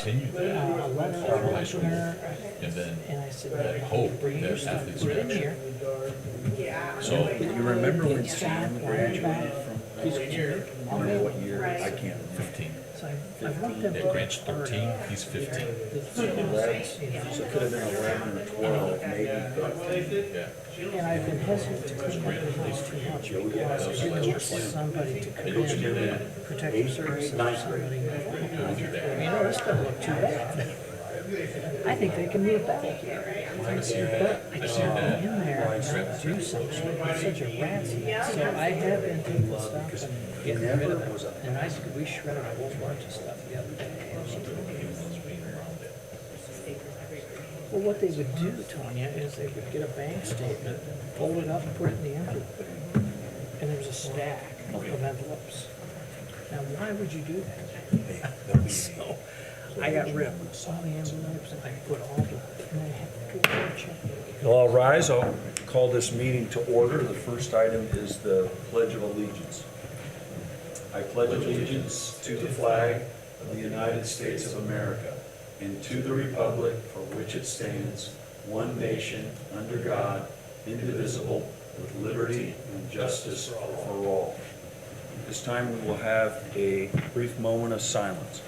continue that a letter for high from school, her, and then and I said, I hope bring your that stuff, athletes put it in match. here. So, But you remember when Get Sam staff, graduated back. from He's high school? I'll Remember mail what it. year? Right. I can't remember. 15. So I want them Yeah, to. Grant's 13, he's 15. So it could have been 11 or 12, maybe, but Yeah. And I've been hesitant to clean up the house too much because I didn't want somebody to come in and protective services or somebody. You know, this doesn't look too bad. I think they can move back. I see your But dad. I I see your can't dad. get in there and do something. It's such a rat's nest. So I have been taking the stuff and getting rid of it. And we shredded a whole bunch of stuff the other day. Well, what they would do, Tanya, is they would get a bank statement, fold it up and put it in the envelope. And there was a stack of envelopes. Now, why would you do that? So I got rid of all the envelopes and I put all the, and I had to go and check. Well, all rise. I'll call this meeting to order. The first item is the Pledge of Allegiance. I pledge allegiance to the flag of the United States of America and to the republic for which it stands, one nation, under God, indivisible, with liberty and justice for all. This time we will have a brief moment of silence.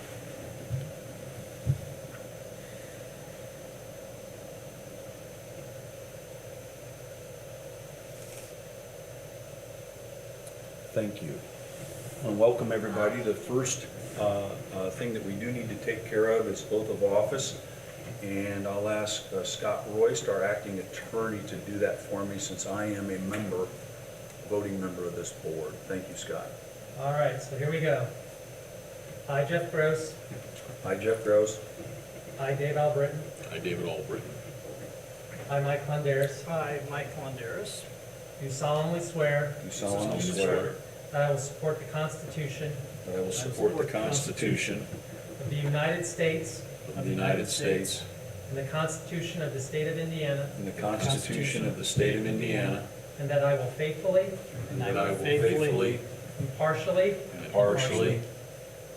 Thank you. And welcome everybody. The first thing that we do need to take care of is oath of office. And I'll ask Scott Royst, our acting attorney, to do that for me since I am a member, voting member of this board. Thank you, Scott. All right, so here we go. I, Jeff Gross. I, Jeff Gross. I, Dave Albritton. I, David Albritton. I, Mike Londaris. Hi, Mike Londaris. Do solemnly swear Do solemnly swear that I will support the Constitution that I will support the Constitution of the United States of the United States and the Constitution of the State of Indiana, and the Constitution of the State of Indiana, and that I will faithfully, and that I will faithfully, impartially, impartially,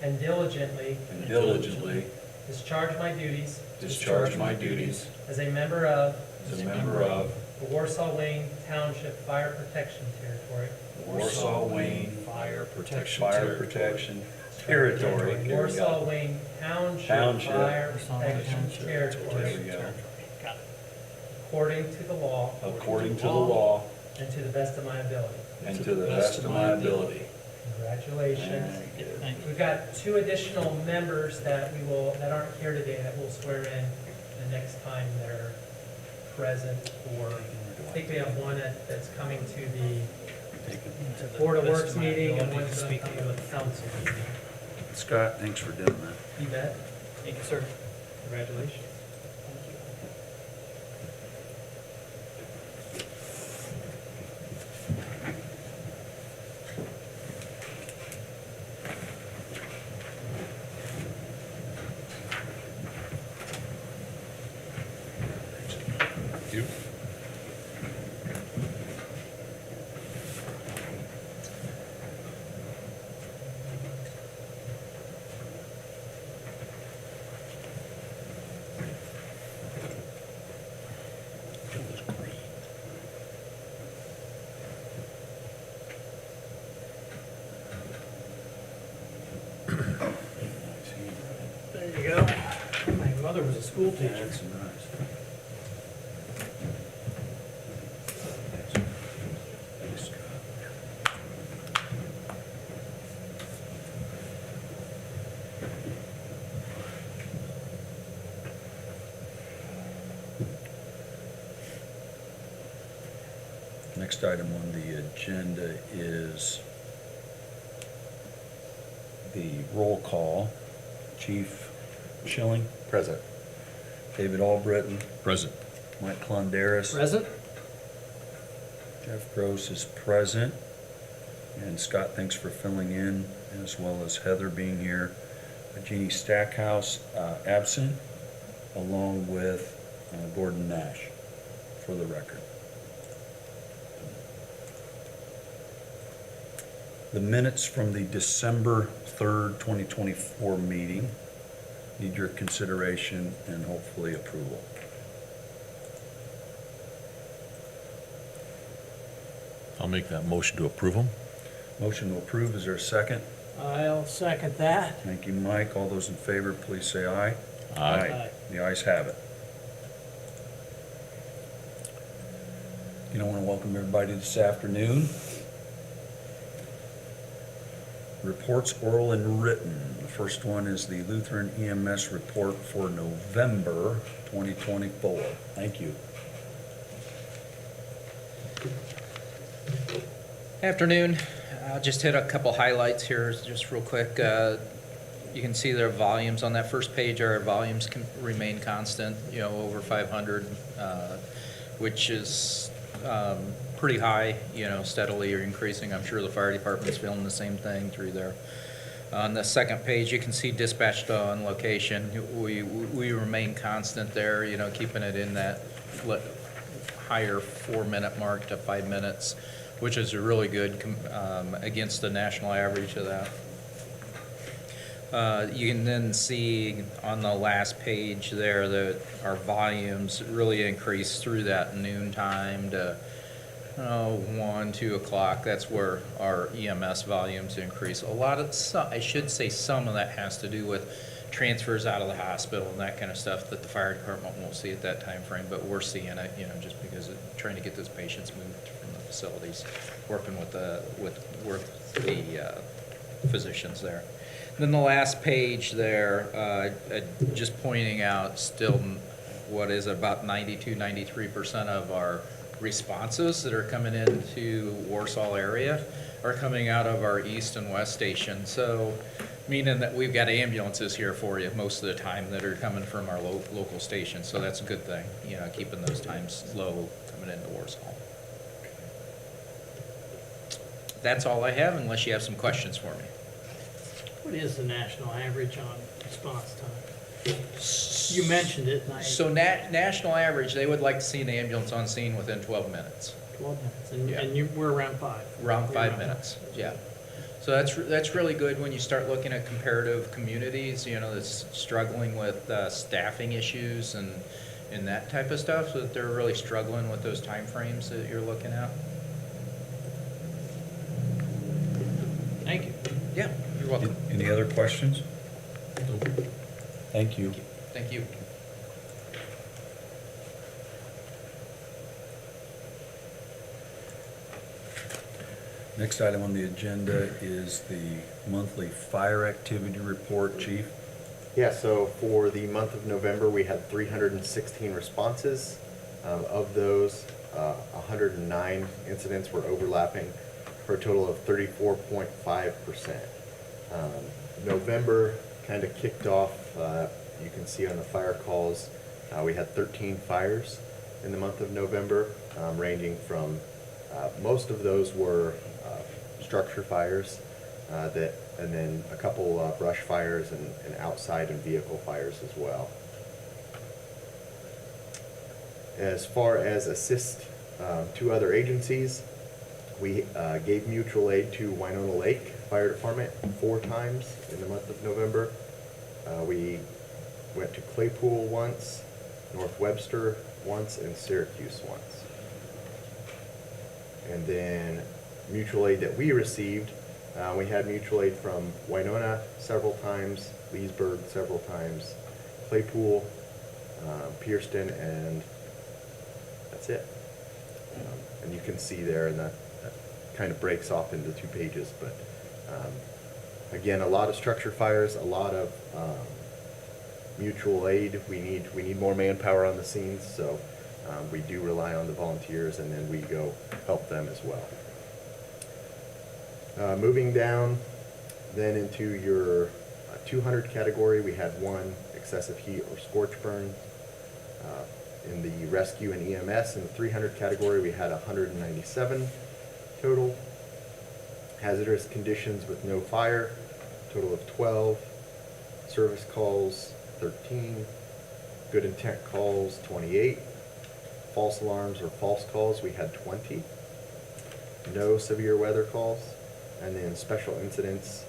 and diligently and diligently discharge my duties discharge my duties as a member of as a member of the Warsaw-Wayne Township Fire Protection Territory. the Warsaw-Wayne Fire Protection Fire Territory. Protection Territory. Here we go. Warsaw-Wayne Township Township. Fire Protection There Territory, we go. according to the law According to the law and to the best of my ability. and to the best of my ability. Congratulations. Thank you. We've got two additional members that that aren't here today that we'll swear in the next time they're present, or I think we have one that's coming to the Board of Works meeting and one's going to come to the council meeting. Scott, thanks for doing that. You bet. Thank you, sir. Congratulations. Thank you. There you go. My mother was a school teacher. That's nice. Thanks, Scott. Next item on the agenda is the roll call. Chief Schilling, Present. David Albritton, Present. Mike Klondaris. Present? Jeff Gross is present. And Scott, thanks for filling in, as well as Heather being here. Jeannie Stackhouse absent, along with Gordon Nash, for the record. The minutes from the December 3rd, 2024 meeting Need your consideration and hopefully approval. I'll make that motion to approve them. Motion to approve, is there a second? I'll second that. Thank you, Mike. All those in favor, please say aye. Aye. The ayes have it. You know, I want to welcome everybody this afternoon. Reports oral and written. The first one is the Lutheran EMS report for November 2024. Thank you. Afternoon. I'll just hit a couple highlights here, just real quick. You can see their volumes on that first page. Our volumes can remain constant, over 500, which is pretty high, steadily increasing. I'm sure the fire department's feeling the same thing through there. On the second page, you can see dispatched on location. We remain constant there, keeping it in that higher 4-minute mark to 5 minutes, which is really good against the national average of that. You can then see on the last page there that our volumes really increased through that noon time to 1, 2 o'clock. That's where our EMS volumes increase. I should say some of that has to do with transfers out of the hospital and that kind of stuff that the fire department won't see at that time frame, but we're seeing it, just because of trying to get those patients moved from the facilities, working with the physicians there. Then the last page there, just pointing out still what is about 92-93% of our responses that are coming into Warsaw area are coming out of our east and west station. So meaning that we've got ambulances here for you most of the time that are coming from our local station. So that's a good thing, keeping those times low coming into Warsaw. That's all I have, unless you have some questions for me. What is the national average on response time? You mentioned it, and So national average, they would like to see an ambulance on scene within 12 minutes. 12 minutes, and, Yeah. we're around 5. Around We're 5 minutes, yeah. So that's really good when you start looking at comparative communities, that's struggling with staffing issues and that type of stuff, so that they're really struggling with those timeframes that you're looking at. Thank you. Yeah, you're welcome. Any other questions? Thank you. Thank you. Next item on the agenda is the monthly fire activity report, Chief. Yeah, so for the month of November, we had 316 responses. Of those, 109 incidents were overlapping for a total of 34.5%. November kind of kicked off, you can see on the fire calls, we had 13 fires in the month of November, ranging from, most of those were structure fires, and then a couple brush fires and outside and vehicle fires as well. As far as assist to other agencies, we gave mutual aid to Winona Lake Fire Department 4 times in the month of November. We went to Claypool once, North Webster once, and Syracuse once. And then mutual aid that we received, we had mutual aid from Winona several times, Leesburg several times, Claypool, Pierceton, and that's it. And you can see there, and that kind of breaks off into 2 pages, but again, a lot of structure fires, a lot of mutual aid. We need more manpower on the scenes, so we do rely on the volunteers, and then we go help them as well. Moving down then into your 200 category, we had 1 excessive heat or scorch burn. In the rescue and EMS, in the 300 category, we had 197 total. Hazardous conditions with no fire, total of 12. Service calls, 13. Good intent calls, 28. False alarms or false calls, we had 20. No severe weather calls. And then special incidents,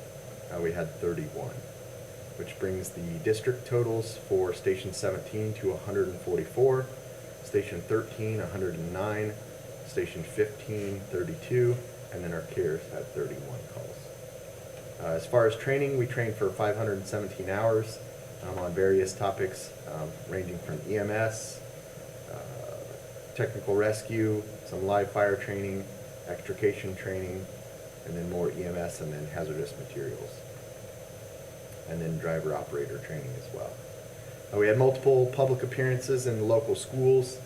we had 31, which brings the district totals for Station 17 to 144, Station 13, 109, Station 15, 32, and then our CARES had 31 calls. As far as training, we trained for 517 hours on various topics ranging from EMS, technical rescue, some live fire training, extrication training, and then more EMS and then hazardous materials. And then driver operator training as well. We had multiple public appearances in local schools.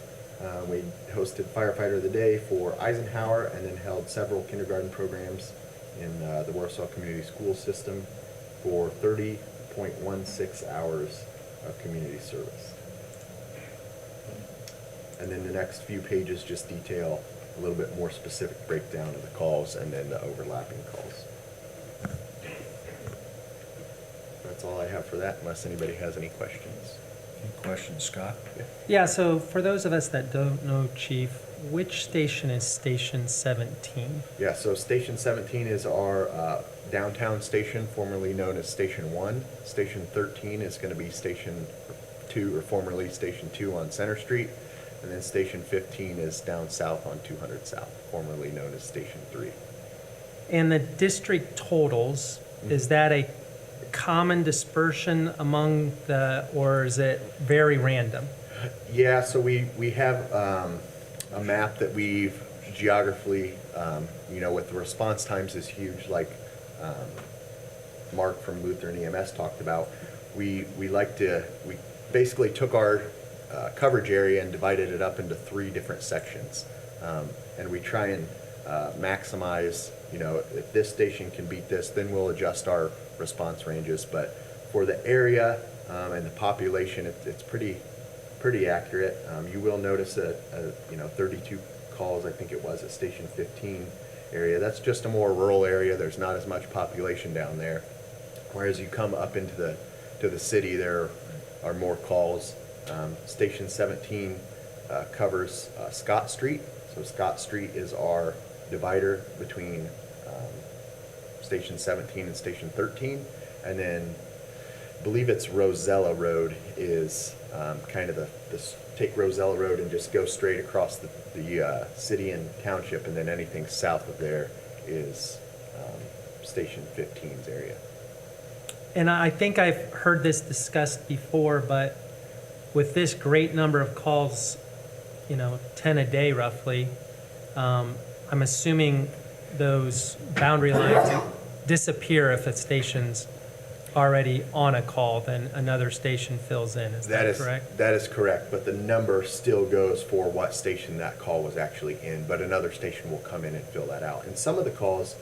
We hosted Firefighter of the Day for Eisenhower and then held several kindergarten programs in the Warsaw Community School System for 30.16 hours of community service. And then the next few pages just detail a little bit more specific breakdown of the calls and then the overlapping calls. That's all I have for that, unless anybody has any questions. Any questions, Scott? Yeah, so for those of us that don't know, Chief, which station is Station 17? Yeah, so Station 17 is our downtown station, formerly known as Station 1. Station 13 is going to be Station 2, or formerly Station 2 on Center Street. And then Station 15 is down south on 200 South, formerly known as Station 3. And the district totals, is that a common dispersion among or is it very random? Yeah, so we have a map that we've geographically, with the response times is huge, like Mark from Lutheran EMS talked about. We basically took our coverage area and divided it up into 3 different sections. And we try and maximize, if this station can beat this, then we'll adjust our response ranges. But for the area and the population, it's pretty accurate. You will notice 32 calls, I think it was, at Station 15 area. That's just a more rural area. There's not as much population down there. Whereas you come up into the city, there are more calls. Station 17 covers Scott Street. So Scott Street is our divider between Station 17 and Station 13. And then I believe it's Rosella Road is kind of take Rosella Road and just go straight across the city and township, and then anything south of there is Station 15's area. And I think I've heard this discussed before, but with this great number of calls, 10 a day roughly, I'm assuming those boundary lines disappear if a station's already on a call, then another station fills in. Is that correct? That is correct, but the number still goes for what station that call was actually in, but another station will come in and fill that out. And some of the calls,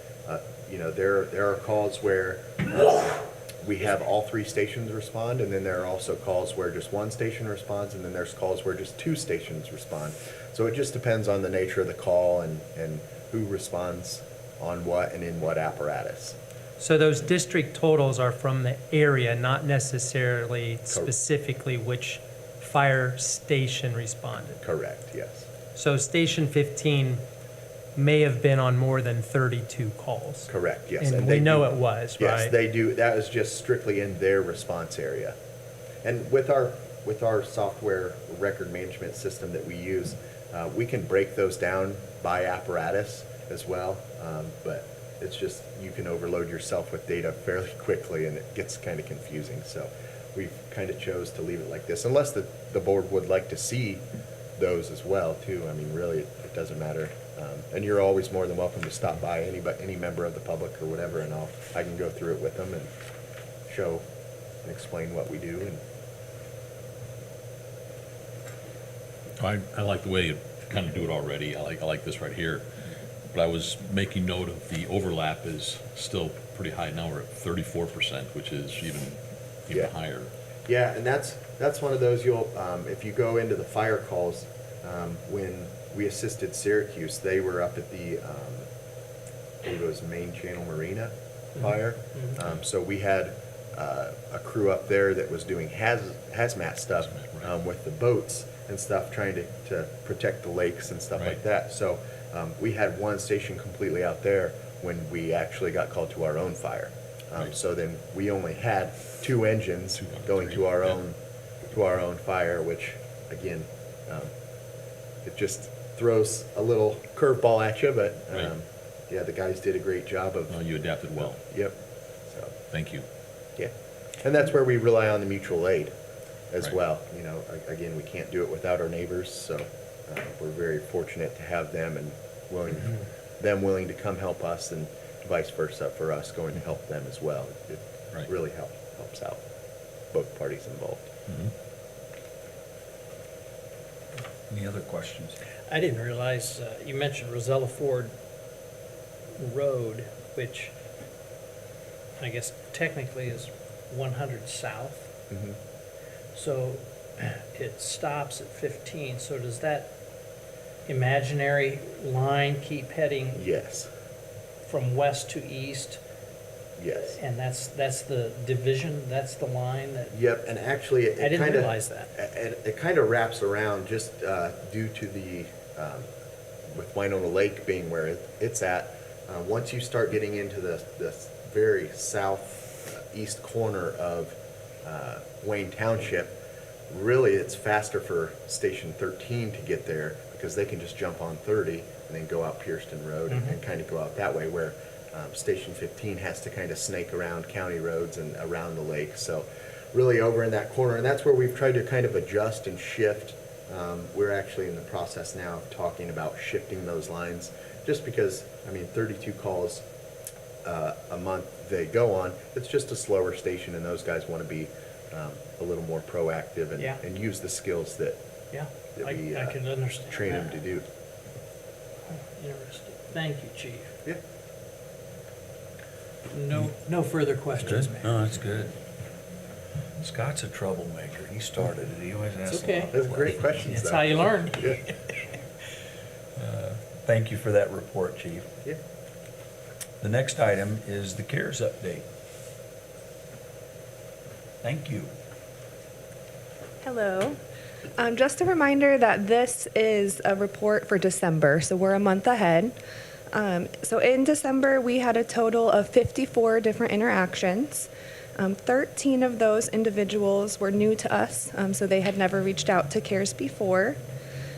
there are calls where we have all 3 stations respond, and then there are also calls where just 1 station responds, and then there's calls where just 2 stations respond. So it just depends on the nature of the call and who responds on what and in what apparatus. So those district totals are from the area, not necessarily specifically which fire station responded. Correct, yes. So Station 15 may have been on more than 32 calls. Correct, yes. And we know it was, right? Yes, they do. That is just strictly in their response area. And with our software record management system that we use, we can break those down by apparatus as well. But it's just, you can overload yourself with data fairly quickly, and it gets kind of confusing. So we've kind of chose to leave it like this, unless the board would like to see those as well, too. I mean, really, it doesn't matter. And you're always more than welcome to stop by, any member of the public or whatever, and I can go through it with them and show and explain what we do. And I like the way you kind of do it already. I like this right here. But I was making note of the overlap is still pretty high now. We're at 34%, which is even Yeah. higher. yeah, and that's one of those if you go into the fire calls, when we assisted Syracuse, they were up at the, I believe it was Main Channel Marina fire. So we had a crew up there that was doing hazmat stuff with the boats and stuff, trying to protect the lakes and stuff like that. So we had one station completely out there when we actually got called to our own fire. Right. So then we only had 2 engines going to our own fire, which, again, it just throws a little curveball at you, but, Right. yeah, the guys did a great job of. No, you adapted well. Yep, so, Thank you. yeah. And that's where we rely on the mutual aid as Right. well. You know, again, we can't do it without our neighbors, so we're very fortunate to have them and willing to come help us, and vice versa for us going to help them as well. It Right. really helps out both parties involved. Mhm. Any other questions? I didn't realize, you mentioned Rosella Ford Road, which I guess technically is 100 south. Mhm. So it stops at 15, so does that imaginary line keep heading Yes, from west to east? yes. And that's the division, that's the line that, Yep, and actually, it I didn't kinda- realize that. It kind of wraps around just due to with Winona Lake being where it's at. Once you start getting into the very southeast corner of Wayne Township, really it's faster for Station 13 to get there because they can just jump on 30 and then go out Pierceton Road and kind of go out that way, where Station 15 has to kind of snake around county roads and around the lake. So really over in that corner, and that's where we've tried to kind of adjust and shift. We're actually in the process now of talking about shifting those lines, just because, I mean, 32 calls a month they go on. It's just a slower station, and those guys want to be a little more proactive and, Yeah. and use the skills that Yeah, that we I can understand train them that. to do. Interesting. Thank you, Chief. Yeah. No further questions, Good? ma'am. No, that's good. Scott's a troublemaker. He started it. He always asks. It's okay. That's great questions, That's though. how you learn. Yeah. Thank you for that report, Chief. Yeah. The next item is the CARES update. Thank you. Hello. Just a reminder that this is a report for December, so we're a month ahead. So in December, we had a total of 54 different interactions. 13 of those individuals were new to us, so they had never reached out to CARES before.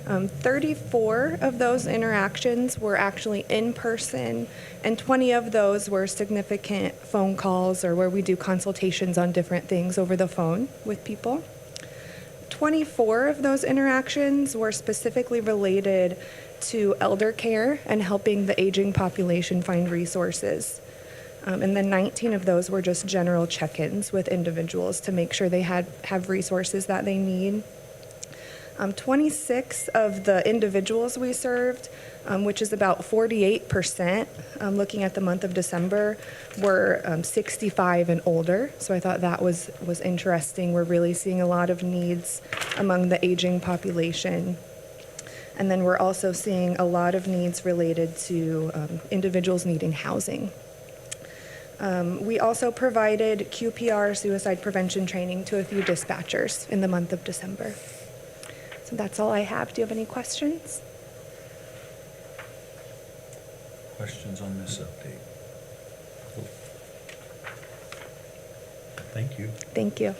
34 of those interactions were actually in person, and 20 of those were significant phone calls or where we do consultations on different things over the phone with people. 24 of those interactions were specifically related to elder care and helping the aging population find resources. And then 19 of those were just general check-ins with individuals to make sure they have resources that they need. 26 of the individuals we served, which is about 48%, looking at the month of December, were 65 and older. So I thought that was interesting. We're really seeing a lot of needs among the aging population. And then we're also seeing a lot of needs related to individuals needing housing. We also provided QPR suicide prevention training to a few dispatchers in the month of December. So that's all I have. Do you have any questions? Questions on this update? Thank you. Thank you.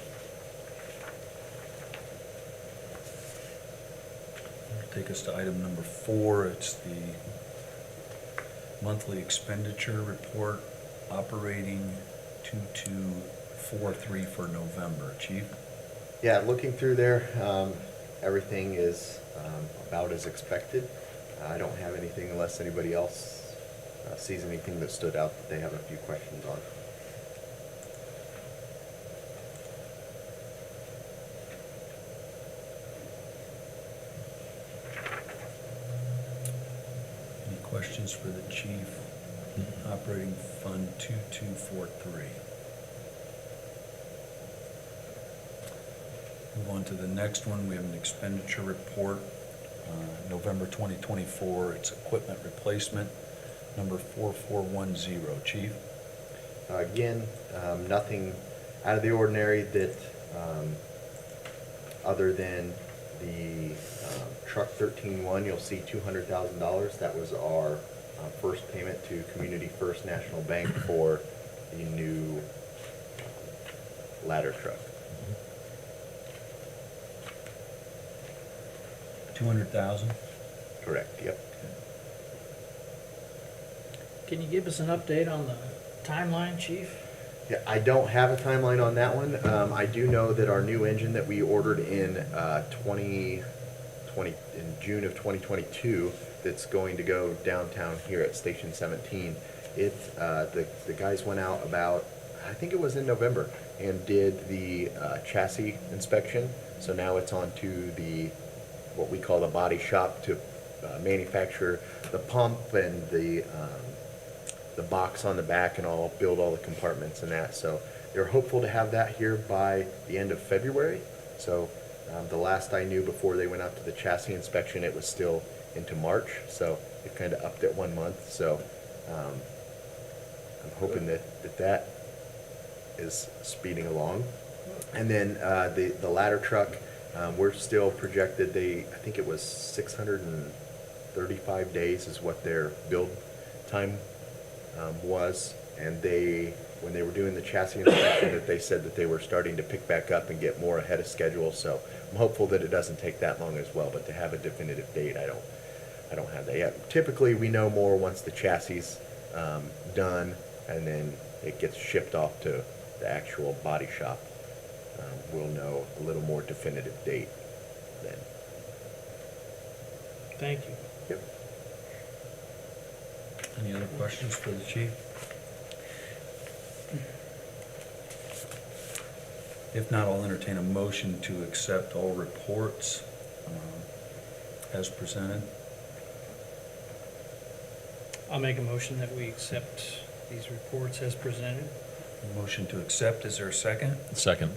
Take us to item number 4. It's the monthly expenditure report, operating 2243 for November. Chief? Yeah, looking through there, everything is about as expected. I don't have anything unless anybody else sees anything that stood out that they have a few questions on. Any questions for the chief? Operating Fund 2243. Move on to the next one. We have an expenditure report, November 2024. It's equipment replacement, number 4410. Chief? Again, nothing out of the ordinary that, other than the truck 13-1, you'll see $200,000. That was our first payment to Community First National Bank for the new ladder truck. 200,000? Correct, yep. Can you give us an update on the timeline, chief? Yeah, I don't have a timeline on that one. I do know that our new engine that we ordered in 2020, in June of 2022, that's going to go downtown here at Station 17. The guys went out about, I think it was in November, and did the chassis inspection. So now it's on to what we call the body shop to manufacture the pump and the box on the back and all, build all the compartments and that. So they're hopeful to have that here by the end of February. So the last I knew before they went out to the chassis inspection, it was still into March. So it kind of upped it 1 month. So I'm hoping that is speeding along. And then the ladder truck, we're still projected, I think it was 635 days is what their build time was, and when they were doing the chassis inspection, that they said that they were starting to pick back up and get more ahead of schedule. So I'm hopeful that it doesn't take that long as well. But to have a definitive date, I don't have that yet. Typically, we know more once the chassis done, and then it gets shipped off to the actual body shop. We'll know a little more definitive date then. Thank you. Yep. Any other questions for the chief? If not, I'll entertain a motion to accept all reports as presented. I'll make a motion that we accept these reports as presented. Motion to accept, is there a second? Second.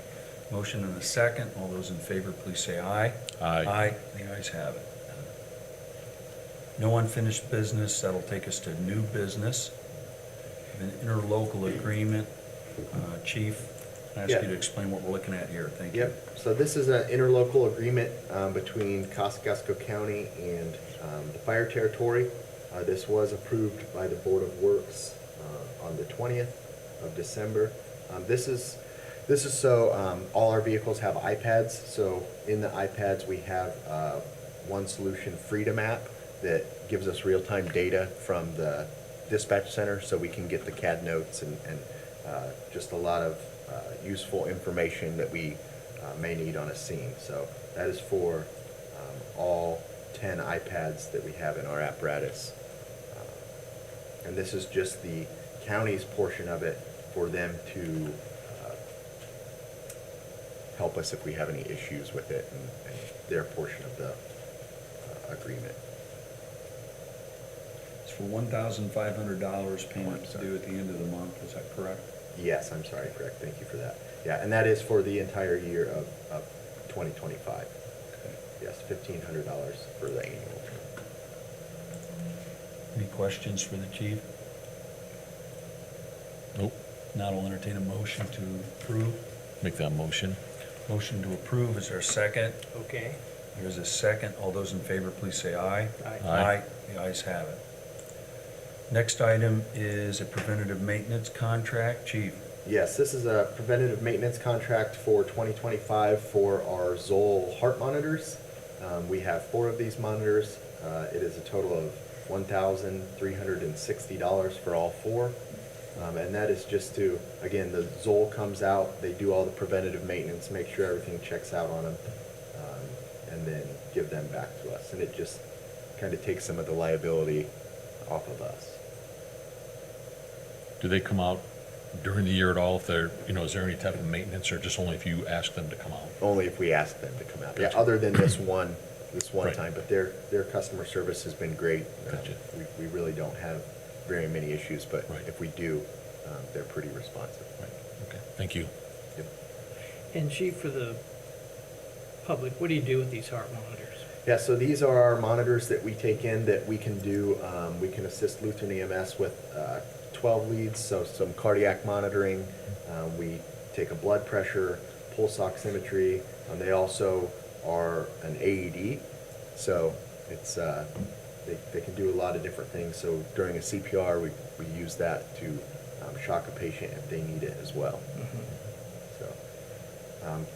Motion and a second. All those in favor, please say aye. Aye. Aye, the ayes have it. No unfinished business, that'll take us to new business. An interlocal agreement. Chief, I ask you Yeah. to explain what we're looking at here, thank you. Yep, so this is an interlocal agreement between Kosciuszko County and the fire territory. This was approved by the Board of Works on the 20th of December. This is so all our vehicles have iPads. So in the iPads, we have one solution, Freedom app, that gives us real-time data from the dispatch center, so we can get the CAD notes and just a lot of useful information that we may need on a scene. So that is for all 10 iPads that we have in our apparatus. And this is just the county's portion of it for them to help us if we have any issues with it, and their portion of the agreement. It's for $1,500 payment due at the end of the month, is that correct? Yes, I'm sorry, correct, thank you for that. Yeah, and that is for the entire year of 2025. Okay. Yes, $1,500 for the annual. Any questions for the chief? Nope. Not, I'll entertain a motion to approve. Make that motion. Motion to approve, is there a second? Okay. There's a second. All those in favor, please say aye. Aye. Aye. The ayes have it. Next item is a preventative maintenance contract. Chief, Yes, this is a preventative maintenance contract for 2025 for our Zoll heart monitors. We have 4 of these monitors. It is a total of $1,360 for all 4. And that is just to, again, the Zoll comes out, they do all the preventative maintenance, make sure everything checks out on them, and then give them back to us. And it just kind of takes some of the liability off of us. Do they come out during the year at all? If they're, is there any type of maintenance, or just only if you ask them to come out? Only if we ask them to come out. Yeah, Gotcha. other than this one Right. time, but their customer service has been great. Gotcha. We really don't have very many issues, but Right. if we do, they're pretty responsive. Right, okay, thank you. Yep. And chief, for the public, what do you do with these heart monitors? Yeah, so these are our monitors that we take in that we can do, we can assist Lutheran EMS with 12 leads, so some cardiac monitoring. We take a blood pressure, pulse oximetry. They also are an AED, so it's they can do a lot of different things. So during a CPR, we use that to shock a patient if they need it as well. So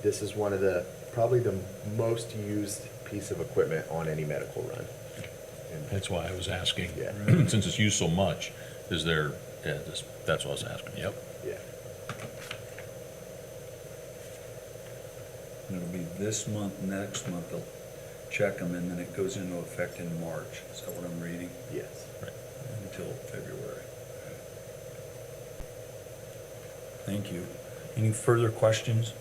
This is one of the, probably the most used piece of equipment on any medical run. And That's why I was asking. Yeah. Since it's used so much, is there, that's what I was asking, yep. yeah, And it'll be this month, next month, they'll check them, and then it goes into effect in March. Is that what I'm reading? yes. Until February. Thank you. Any further questions?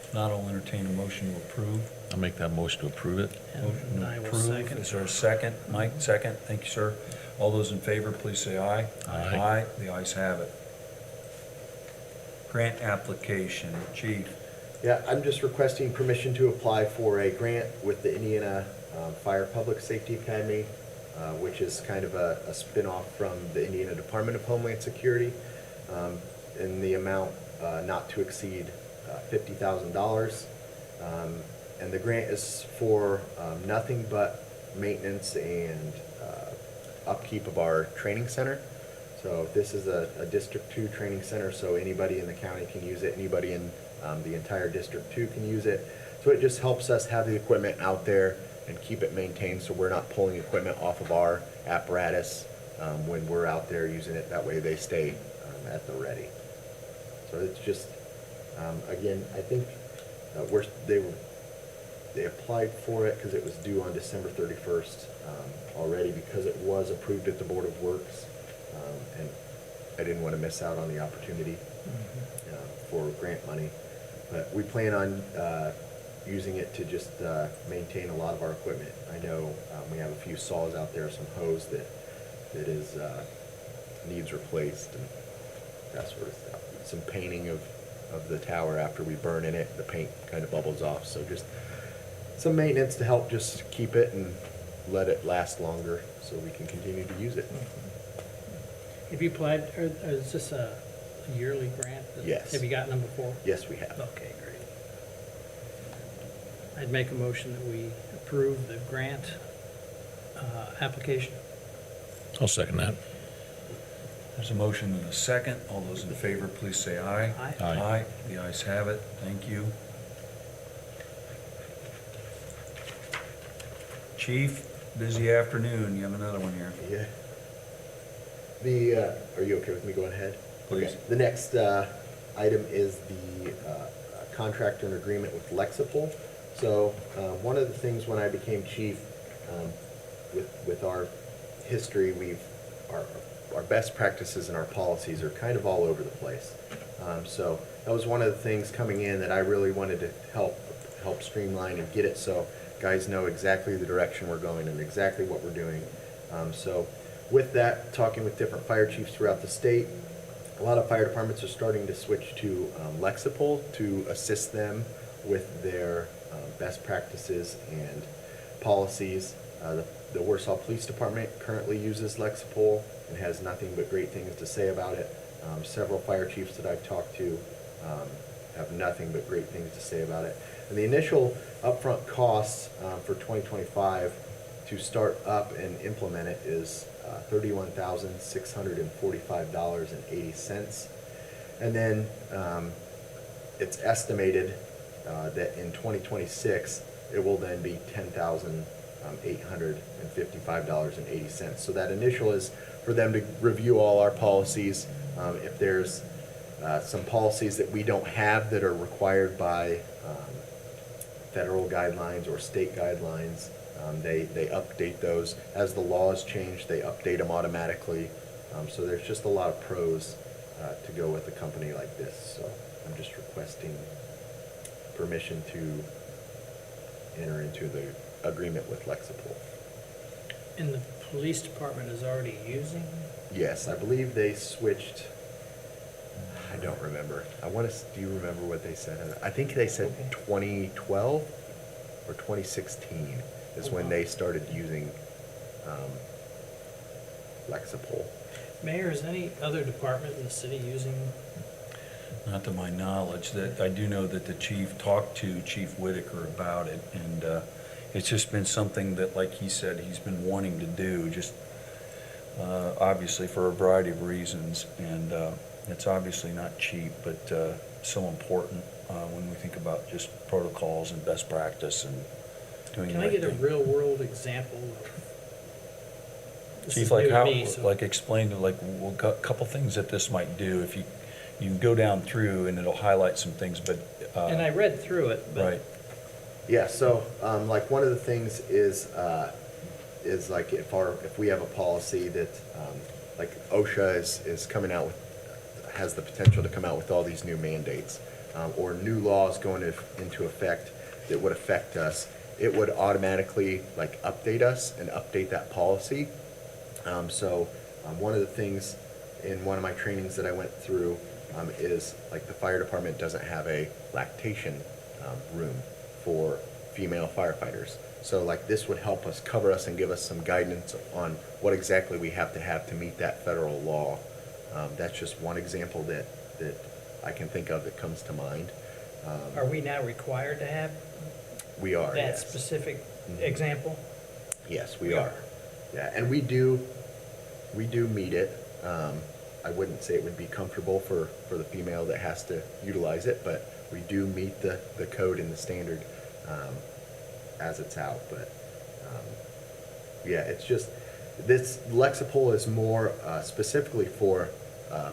If not, I'll entertain a motion to approve. I'll make that motion to approve it. Motion to I will approve. second. Is there a second? Mike, second. Thank you, sir. All those in favor, please say aye. Aye. Aye, the ayes have it. Grant application, Chief. Yeah, I'm just requesting permission to apply for a grant with the Indiana Fire Public Safety Academy, which is kind of a spin-off from the Indiana Department of Homeland Security, in the amount not to exceed $50,000. And the grant is for nothing but maintenance and upkeep of our training center. So this is a District 2 training center, so anybody in the county can use it, anybody in the entire District 2 can use it. So it just helps us have the equipment out there and keep it maintained, so we're not pulling equipment off of our apparatus when we're out there using it. That way they stay at the ready. So it's just, again, I think they applied for it because it was due on December 31st already, because it was approved at the Board of Works. And I didn't want to miss out on the opportunity for grant money. But we plan on using it to just maintain a lot of our equipment. I know we have a few saws out there, some hose that is needs replaced and that sort of stuff. Some painting of the tower after we burn in it, the paint kind of bubbles off. So just some maintenance to help just keep it and let it last longer so we can continue to use it. Have you applied, or is this a yearly grant? Yes. Have you gotten them before? Yes, we have. Okay, great. I'd make a motion that we approve the grant application. I'll second that. There's a motion and a second. All those in favor, please say aye. Aye. Aye. Aye, the ayes have it. Thank you. Chief, busy afternoon. You have another one here. Yeah. Are you okay with me going ahead? Please. Okay. The next item is the contractor and agreement with Lexipol. So one of the things when I became chief, with our history, our best practices and our policies are kind of all over the place. So that was one of the things coming in that I really wanted to help streamline and get it so guys know exactly the direction we're going and exactly what we're doing. So with that, talking with different fire chiefs throughout the state, a lot of fire departments are starting to switch to Lexipol to assist them with their best practices and policies. The Warsaw Police Department currently uses Lexipol and has nothing but great things to say about it. Several fire chiefs that I've talked to have nothing but great things to say about it. And the initial upfront costs for 2025 to start up and implement it is $31,645.80. And then it's estimated that in 2026, it will then be $10,855.80. So that initial is for them to review all our policies. If there's some policies that we don't have that are required by federal guidelines or state guidelines, they update those. As the laws change, they update them automatically. So there's just a lot of pros to go with a company like this. So I'm just requesting permission to enter into the agreement with Lexipol. And the police department is already using? Yes, I believe they switched. I don't remember. Do you remember what they said? I think they said 2012 or 2016 is when they started using Lexipol. Mayor, is any other department in the city using? Not to my knowledge. That I do know that the chief talked to Chief Whitaker about it, and it's just been something that, like he said, he's been wanting to do, just obviously for a variety of reasons. And it's obviously not cheap, but so important, when we think about just protocols and best practice and doing the Can I right get a thing. real-world example of? This Chief, is like new to how, me, so- like explain, like, well, a couple things that this might do, if you can go down through and it'll highlight some things, but. And I read through it, but. Right, Yeah, so, like, one of the things is like if we have a policy that, like OSHA is coming out with, has the potential to come out with all these new mandates, or new laws going into effect that would affect us, it would automatically, like, update us and update that policy. One of the things in one of my trainings that I went through, is, like, the fire department doesn't have a lactation, room for female firefighters. So, like, this would help us, cover us and give us some guidance on what exactly we have to meet that federal law. That's just one example that I can think of that comes to mind. Are we now required to have We are, that yes. specific Mhm. example? Yes, we are. Yeah, and we do meet it. I wouldn't say it would be comfortable for the female that has to utilize it, but we do meet the code and the standard, as it's out, but, yeah, it's just, this Lexipol is more, specifically for,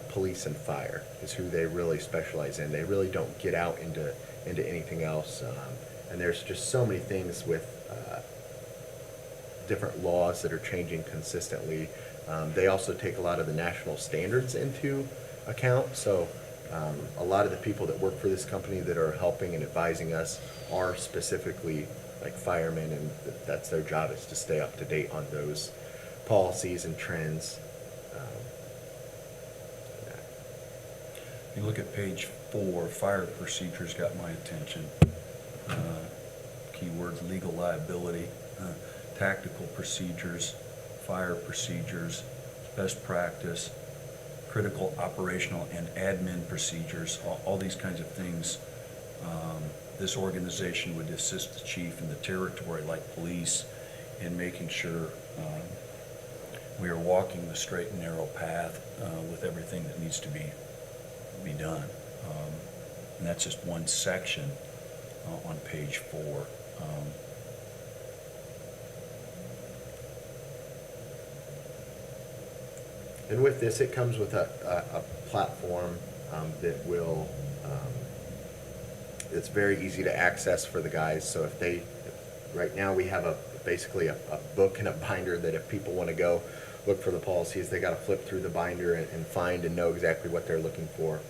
police and fire, is who they really specialize in. They really don't get out into anything else, and there's just so many things with, different laws that are changing consistently. They also take a lot of the national standards into account, so a lot of the people that work for this company that are helping and advising us are specifically like firemen, and that's their job, is to stay up to date on those policies and trends. you look at page 4, fire procedures got my attention. Keywords, legal liability, tactical procedures, fire procedures, best practice, critical operational and admin procedures, all these kinds of things. This organization would assist the chief in the territory, like police, in making sure we are walking the straight and narrow path with everything that needs to be done. And that's just one section on page 4. And with this, it comes with a platform that will, it's very easy to access for the guys. So right now we have basically a book and a binder that if people want to go look for the policies, they got to flip through the binder and find and know exactly what they're looking for.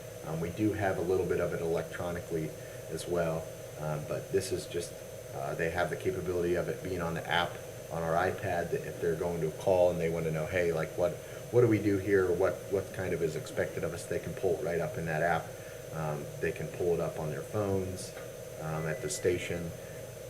We do have a little bit of it electronically as well, but this is just, they have the capability of it being on the app on our iPad, that if they're going to a call and they want to know, hey, like what do we do here, or what kind of is expected of us, they can pull it right up in that app. They can pull it up on their phones at the station.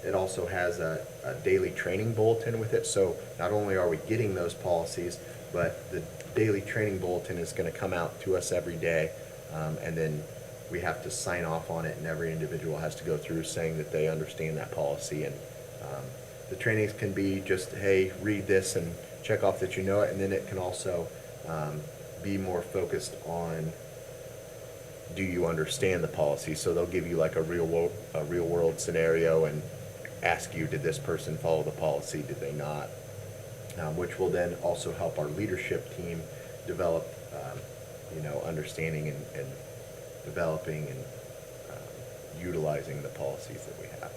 It also has a daily training bulletin with it, so not only are we getting those policies, but the daily training bulletin is going to come out to us every day, and then we have to sign off on it, and every individual has to go through saying that they understand that policy. And the trainings can be just, hey, read this and check off that you know it, and then it can also be more focused on, do you understand the policy? So they'll give you like a real world scenario and ask you, did this person follow the policy, did they not? Which will then also help our leadership team develop, understanding and developing and utilizing the policies that we have.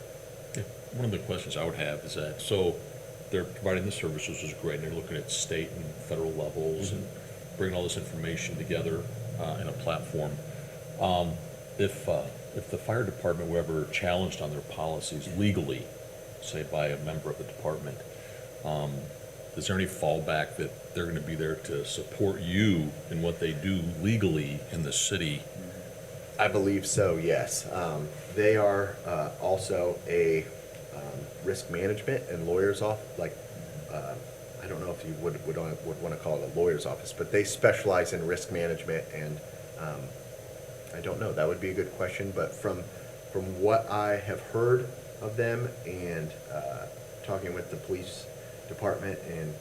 Yeah, one of the questions I would have is that, so they're providing the services, which is great, and they're looking at state and federal levels and bringing all this information together in a platform. If the fire department were ever challenged on their policies legally, say by a member of the department, is there any fallback that they're going to be there to support you in what they do legally in the city? I believe so, yes. They are also a risk management and lawyer's office, I don't know if you would want to call it a lawyer's office, but they specialize in risk management, and I don't know, that would be a good question, but from what I have heard of them and talking with the police department and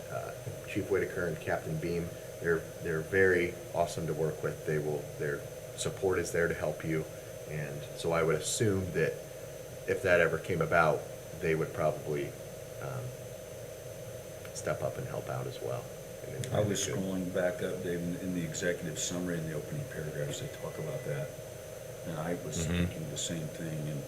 Chief Whitaker and Captain Beam, they're very awesome to work with. Their support is there to help you, And so I would assume that if that ever came about, they would probably step up and help out as well. And then I was they could- scrolling back up, Dave, in the executive summary in the opening paragraphs, they talk about that. And I was thinking the same thing, and,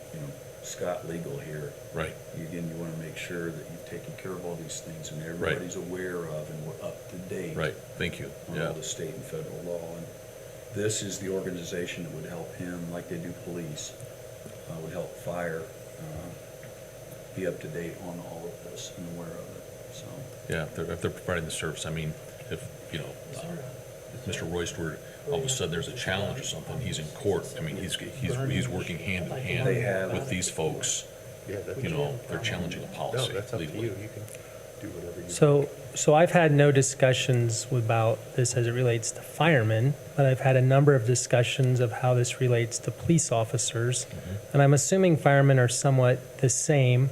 Scott Legal here, Right, again, you want to make sure that you've taken care of all these things and everybody's aware of and we're up to date. right, thank you, On yeah. all the state and federal law. And this is the organization that would help him, like they do police, would help fire, be up to date on all of this and aware of it, so. Yeah, if they're providing the service, I mean, if, Mr. Royce were, all of a sudden there's a challenge or something, he's in court, I mean, he's working hand in They have- hand with these folks, Yeah, that's, they're challenging a no, policy that's up to legally. you. You can do whatever you. So I've had no discussions about this as it relates to firemen, but I've had a number of discussions of how this relates to police officers. And I'm assuming firemen are somewhat the same.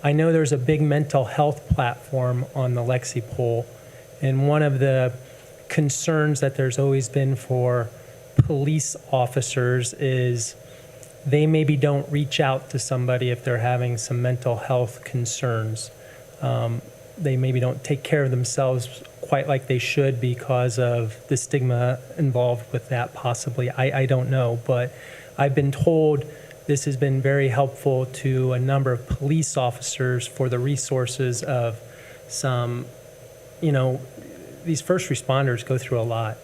I know there's a big mental health platform on the Lexi poll, and one of the concerns that there's always been for police officers is they maybe don't reach out to somebody if they're having some mental health concerns. They maybe don't take care of themselves quite like they should because of the stigma involved with that, possibly. I don't know, but I've been told this has been very helpful to a number of police officers for the resources of some, these first responders go through a lot.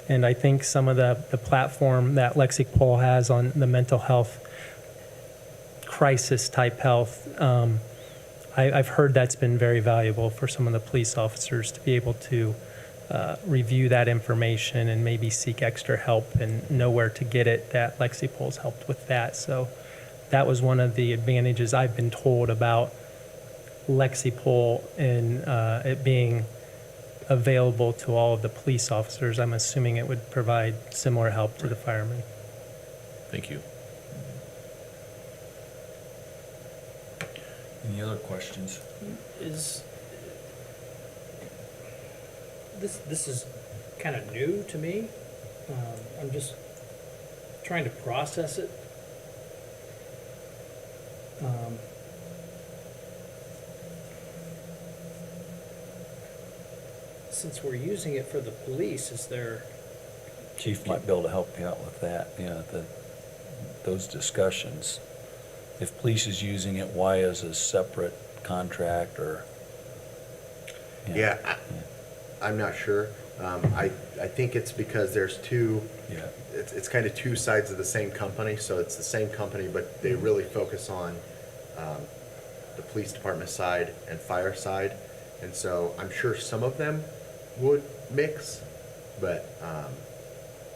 And I think some of the platform that Lexipol has on the mental health, crisis type health, I've heard that's been very valuable for some of the police officers to be able to review that information and maybe seek extra help and know where to get it. That Lexipol's helped with that. So that was one of the advantages I've been told about Lexipol and it being available to all of the police officers. I'm assuming it would provide similar help to the firemen. Thank you. Any other questions? Is, this is kind of new to me. I'm just trying to process it. Since we're using it for the police, is there, Chief might be able to help you out with that, those discussions. If police is using it, why is a separate contract or? Yeah, I'm not sure. I think it's because there's two, Yeah, it's kind of two sides of the same company, so it's the same company, but they really focus on the police department side and fire side. And so I'm sure some of them would mix, but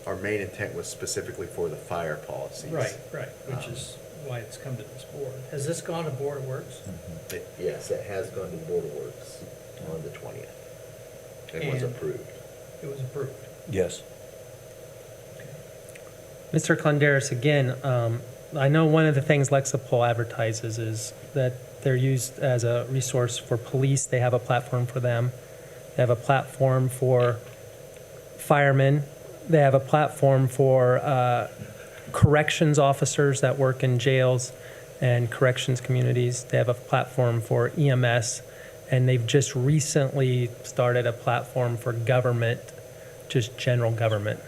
our main intent was specifically for the fire policies. right, which is why it's come to this board. Has this gone to Board of Works? Yes, it has gone to the Board of Works on the 20th and was And- approved. It was approved. yes. Mr. Clondaris, again, I know one of the things Lexipol advertises is that they're used as a resource for police. They have a platform for them. They have a platform for firemen. They have a platform for corrections officers that work in jails and corrections communities. They have a platform for EMS, and they've just recently started a platform for government, just general government.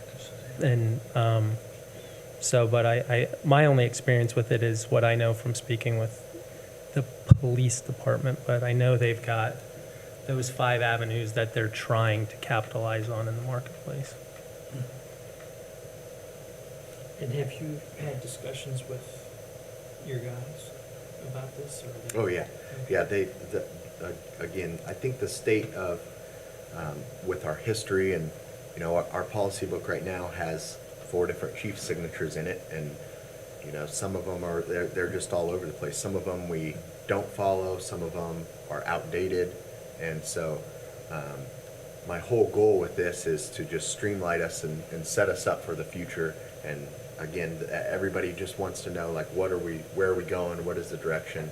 And but my only experience with it is what I know from speaking with the police department, but I know they've got those 5 avenues that they're trying to capitalize on in the marketplace. And have you had discussions with your guys about this, or? Oh, yeah. Yeah, again, I think the state of, with our history and, our policy book right now has 4 different chief signatures in it. And, some of them are, they're just all over the place. Some of them we don't follow, some of them are outdated. And so, my whole goal with this is to just streamline us and set us up for the future. And again, everybody just wants to know, like, where are we going? What is the direction?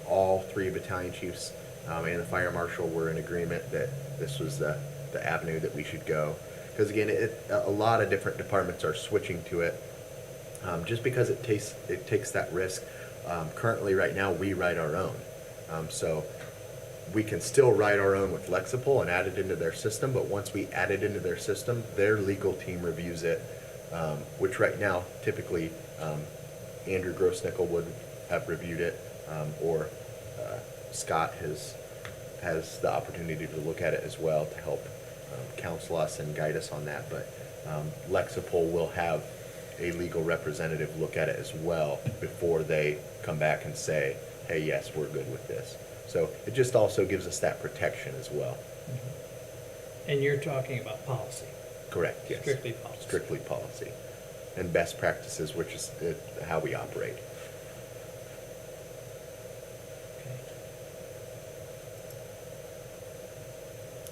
All 3 battalion chiefs and the fire marshal were in agreement that this was the avenue that we should go. Because again, a lot of different departments are switching to it. just because it takes that risk. Currently, right now, we write our own. So we can still write our own with Lexipol and add it into their system, but once we add it into their system, their legal team reviews it, which right now, typically, Andrew Grossnickel would have reviewed it, or Scott has the opportunity to look at it as well to help counsel us and guide us on that. But Lexipol will have a legal representative look at it as well before they come back and say, hey, yes, we're good with this. So it just also gives us that protection as well. And you're talking about policy, Correct, yes. strictly policy. Strictly policy. And best practices, which is how we operate. Okay.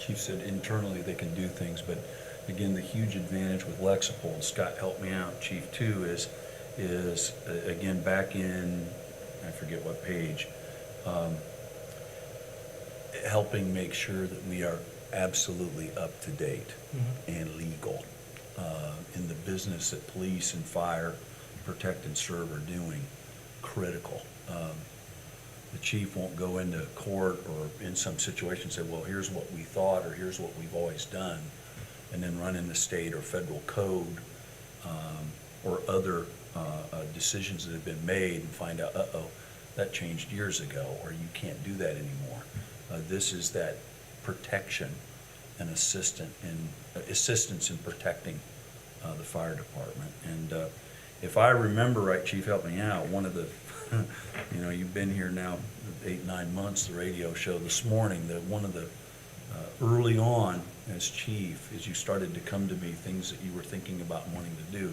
Chief said internally they can do things, but again, the huge advantage with Lexipol, and Scott helped me out, Chief, too, is again, back in, I forget what page, helping make sure that we are absolutely up to date and legal in the business that police and fire, protect and serve are doing, critical. The chief won't go into court or in some situation say, well, here's what we thought, or here's what we've always done, and then run into state or federal code or other decisions that have been made and find out, uh-oh, that changed years ago, or you can't do that anymore. This is that protection and assistance in protecting the fire department. And if I remember right, Chief, help me out, one of the, you've been here now 8-9 months, the radio show this morning, that one of the early on as chief, as you started to come to me, things that you were thinking about and wanting to do,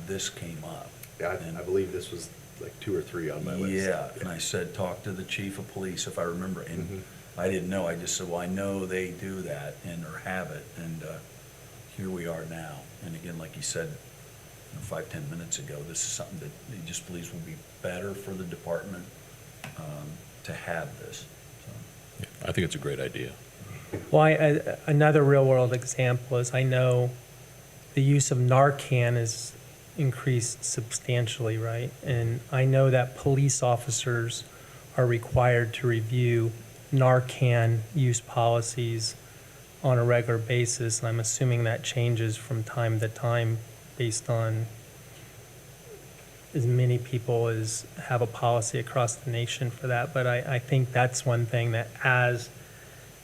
this came up. Yeah, I believe this was like 2 or 3 on my list. Yeah, and I said, talk to the chief of police, if I remember, and Mhm. I didn't know, I just said, well, I know they do that, and, or have it, and here we are now. And again, like you said, 5-10 minutes ago, this is something that he just believes will be better for the department to have this. So. I think it's a great idea. Well, another real-world example is I know the use of Narcan is increased substantially, right? And I know that police officers are required to review Narcan use policies on a regular basis, and I'm assuming that changes from time to time based on as many people as have a policy across the nation for that. But I think that's one thing that, as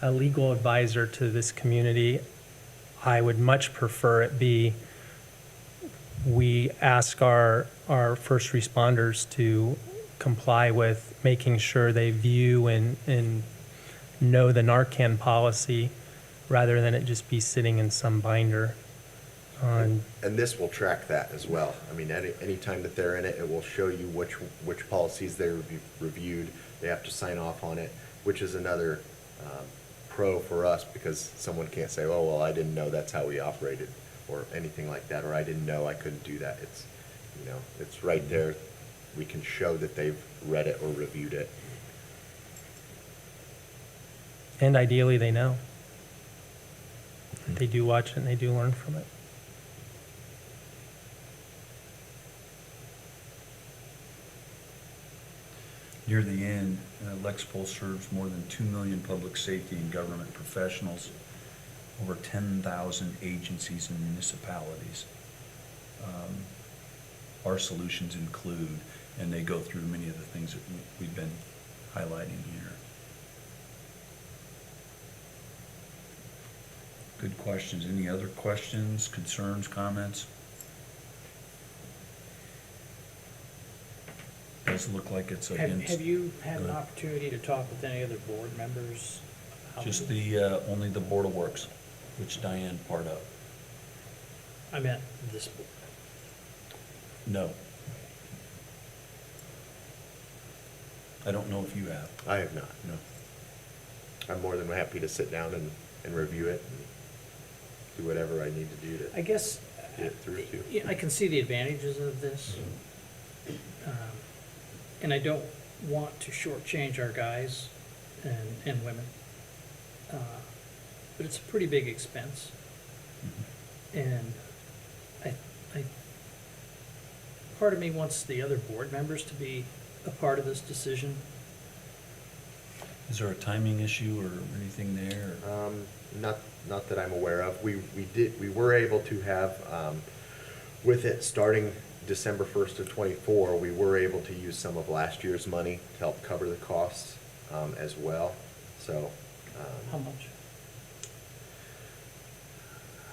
a legal advisor to this community, I would much prefer it be we ask our first responders to comply with making sure they view and know the Narcan policy rather than it just be sitting in some binder on. And this will track that as well. I mean, any time that they're in it, it will show you which policies they reviewed. They have to sign off on it, which is another pro for us, because someone can't say, oh, well, I didn't know that's how we operated, or anything like that, or I didn't know I couldn't do that. It's right there. We can show that they've read it or reviewed it. And ideally, they know. They do watch it and they do learn from it. Near the end, Lexipol serves more than 2 million public safety and government professionals, over 10,000 agencies and municipalities. Our solutions include, and they go through many of the things that we've been highlighting here. Good questions. Any other questions, concerns, comments? Does look like it's against. Have you had an Go ahead. opportunity to talk with any other board members? about Just this? only the Board of Works, which Diane part of. I meant this board. No. I don't know if you have. I have not. No. I'm more than happy to sit down and review it and do whatever I need to do I to guess, get it through to. yeah, I can see the advantages of this. And I don't want to shortchange our guys and women. But it's a pretty big expense. And I part of me wants the other board members to be a part of this decision. Is there a timing issue or anything there? Not that I'm aware of. We were able to have, with it starting December 1st of '24, we were able to use some of last year's money to help cover the costs, as well. So, How much?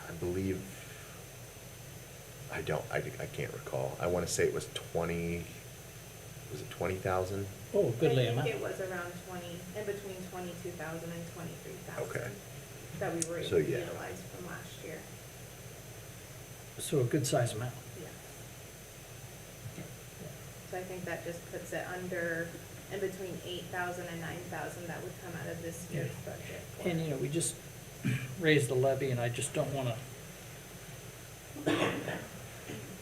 I believe, I can't recall. I want to say it was 20, was it 20,000? Oh, goodly I amount. think it was around 20, in between 22,000 and 23,000. Okay. That we were able So, to yeah. utilize from last year. So a good size amount. Yeah. So I think that just puts it under, in between 8,000 and 9,000 that would come out of this year's budget. And, you know, we just raised the levy, and I just don't want to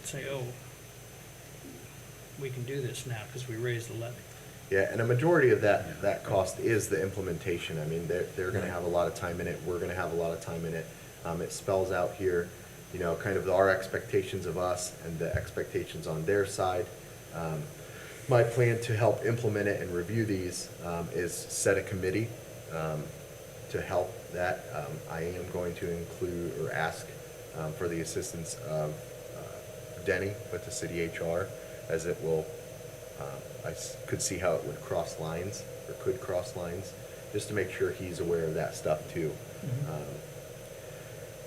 say, oh, we can do this now because we raised the levy. Yeah, and a majority of that cost is the implementation. I mean, they're gonna have a lot of time in it, we're gonna have a lot of time in it. It spells out here, you know, kind of our expectations of us and the expectations on their side. My plan to help implement it and review these, is set a committee, to help that. I am going to include or ask, for the assistance of, Denny with the city HR, as it will, could see how it would cross lines, or could cross lines, just to make sure he's aware of that stuff too.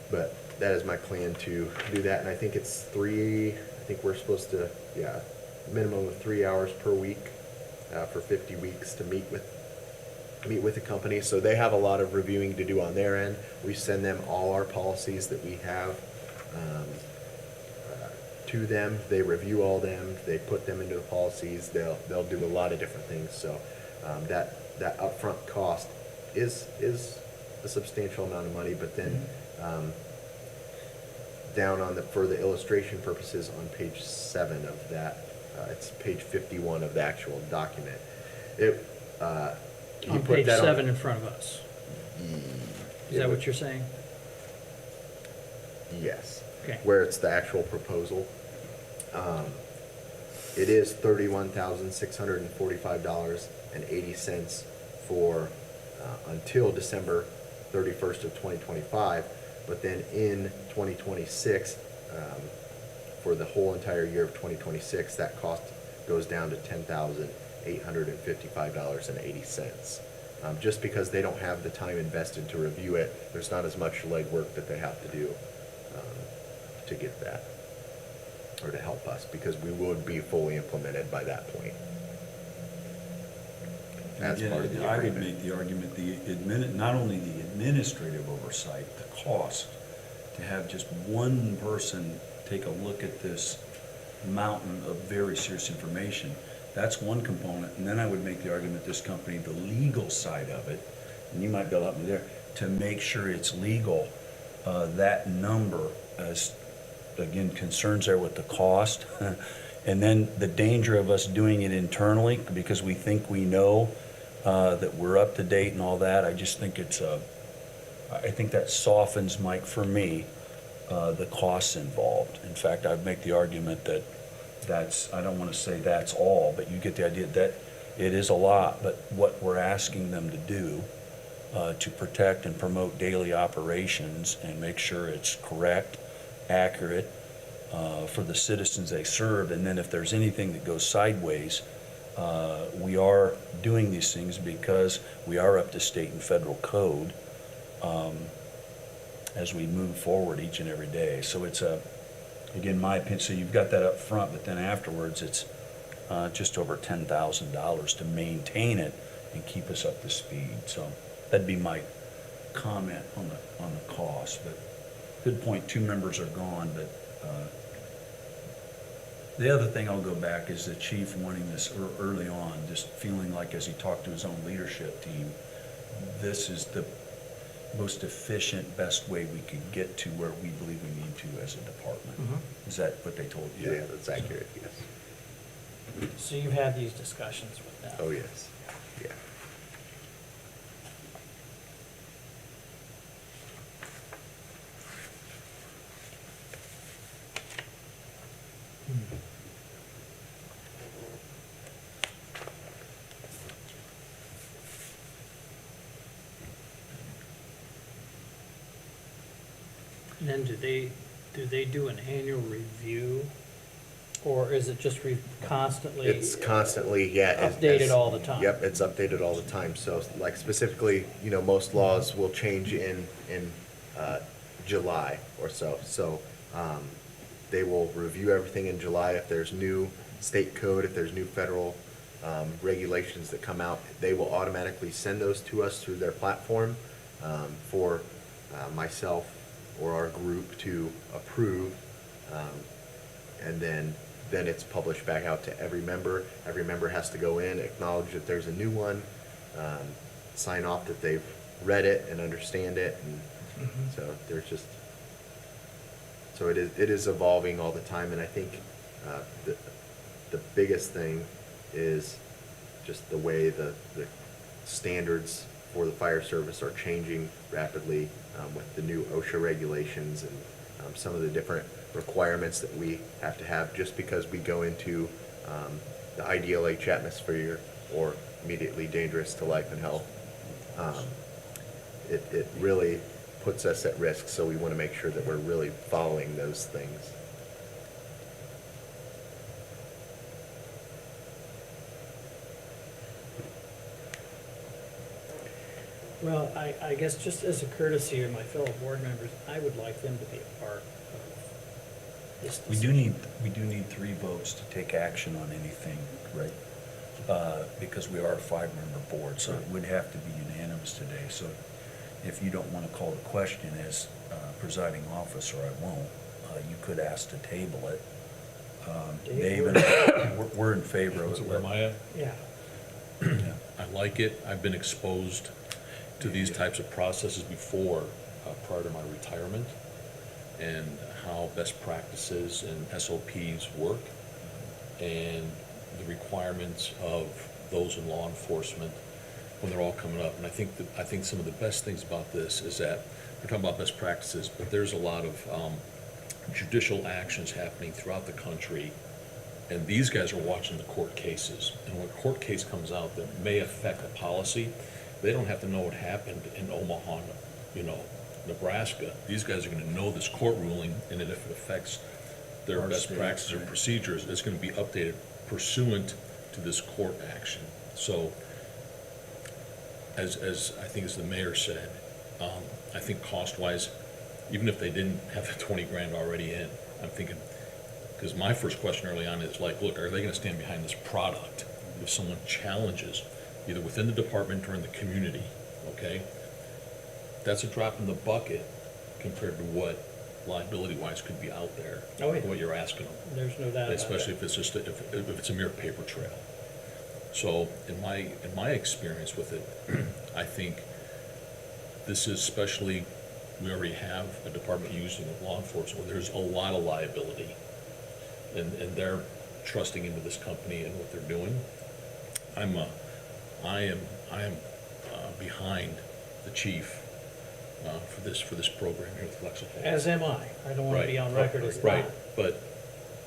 But that is my plan to do that, and I think it's I think we're supposed to, minimum of 3 hours per week, for 50 weeks to meet with the company. So they have a lot of reviewing to do on their end. We send them all our policies that we have, to them. They review all them, they put them into the policies, they'll do a lot of different things. So, that upfront cost is a substantial amount of money, but then, down on for the illustration purposes on page 7 of that, it's page 51 of the actual document. He On put page that 7 in front of us. Is that what you're saying? Yes. Okay. Where it's the actual proposal. It is $31,645.80 for, until December 31st of 2025. But then in 2026, for the whole entire year of 2026, that cost goes down to $10,855.80. Just because they don't have the time invested to review it, there's not as much legwork that they have to do, to get that, or to help us, because we would be fully implemented by that point. As Yeah, part of the I would agreement. make the argument, not only the administrative oversight, the cost, to have just one person take a look at this mountain of very serious information, that's one component. And then I would make the argument, this company, the legal side of it, and you might be able to help me there, to make sure it's legal, that number, as, again, concerns there with the cost. And then the danger of us doing it internally, because we think we know that we're up to date and all that. I just think I think that softens, Mike, for me, the costs involved. In fact, I'd make the argument that I don't want to say that's all, but you get the idea that it is a lot, but what we're asking them to do to protect and promote daily operations and make sure it's correct, accurate, for the citizens they serve. And then if there's anything that goes sideways, we are doing these things because we are up to state and federal code as we move forward each and every day. So it's again, my opinion, so you've got that up front, but then afterwards it's just over $10,000 to maintain it and keep us up to speed. So that'd be my comment on the cost. But good point, 2 members are gone, but the other thing I'll go back is the chief wanting this early on, just feeling like as he talked to his own leadership team, this is the most efficient, best way we could get to where we believe we need to as a department. Is that what they told you? Yeah, that's accurate, yes. So you've had these discussions with them? Oh, yes, yeah. And then do they do an annual review? Or is it just constantly? It's constantly, yeah. Updated all the time? Yep, it's updated all the time. So like specifically, most laws will change in July or so. So they will review everything in July. If there's new state code, if there's new federal regulations that come out, they will automatically send those to us through their platform for myself or our group to approve. And then it's published back out to every member. Every member has to go in, acknowledge that there's a new one, sign off that they've read it and understand it, and so it is evolving all the time. And I think the biggest thing is just the way the standards for the fire service are changing rapidly with the new OSHA regulations and some of the different requirements that we have to have just because we go into the IDLH atmosphere or immediately dangerous to life and health. It really puts us at risk, so we want to make sure that we're really following those things. Well, I guess just as a courtesy to my fellow board members, I would like them to be a part of this We decision. do need 3 votes to take action on anything, right? Because we are a 5-member board, so it would have to be unanimous today. So if you don't want to call the question as presiding officer, I won't. You could ask to table it. Dave, and we're in favor of So it. where am I at? Yeah, Yeah. I like it. I've been exposed to these types of processes before, prior to my retirement, and how best practices and SOPs work, and the requirements of those in law enforcement when they're all coming up. And I think some of the best things about this is that we're talking about best practices, but there's a lot of judicial actions happening throughout the country, and these guys are watching the court cases. And when a court case comes out that may affect a policy, they don't have to know what happened in Omaha, Nebraska. These guys are going to know this court ruling, and that if it affects their Our best state, practices or right. procedures, it's going to be updated pursuant to this court action. So, as I think as the mayor said, I think cost-wise, even if they didn't have the 20 grand already in, I'm thinking, because my first question early on is like, look, are they going to stand behind this product if someone challenges, either within the department or in the community, okay? That's a drop in the bucket compared to what liability-wise could be out there. Oh, yeah. What you're asking them. there's no doubt about Especially that. if it's just, if it's a mere paper trail. So in my experience with it, I think this is especially, we already have a department using law enforcement, where there's a lot of liability. And they're trusting into this company and what they're doing. I am behind the chief for this program here with Lexipol. As am I. I don't want to be on record as Right, not. but,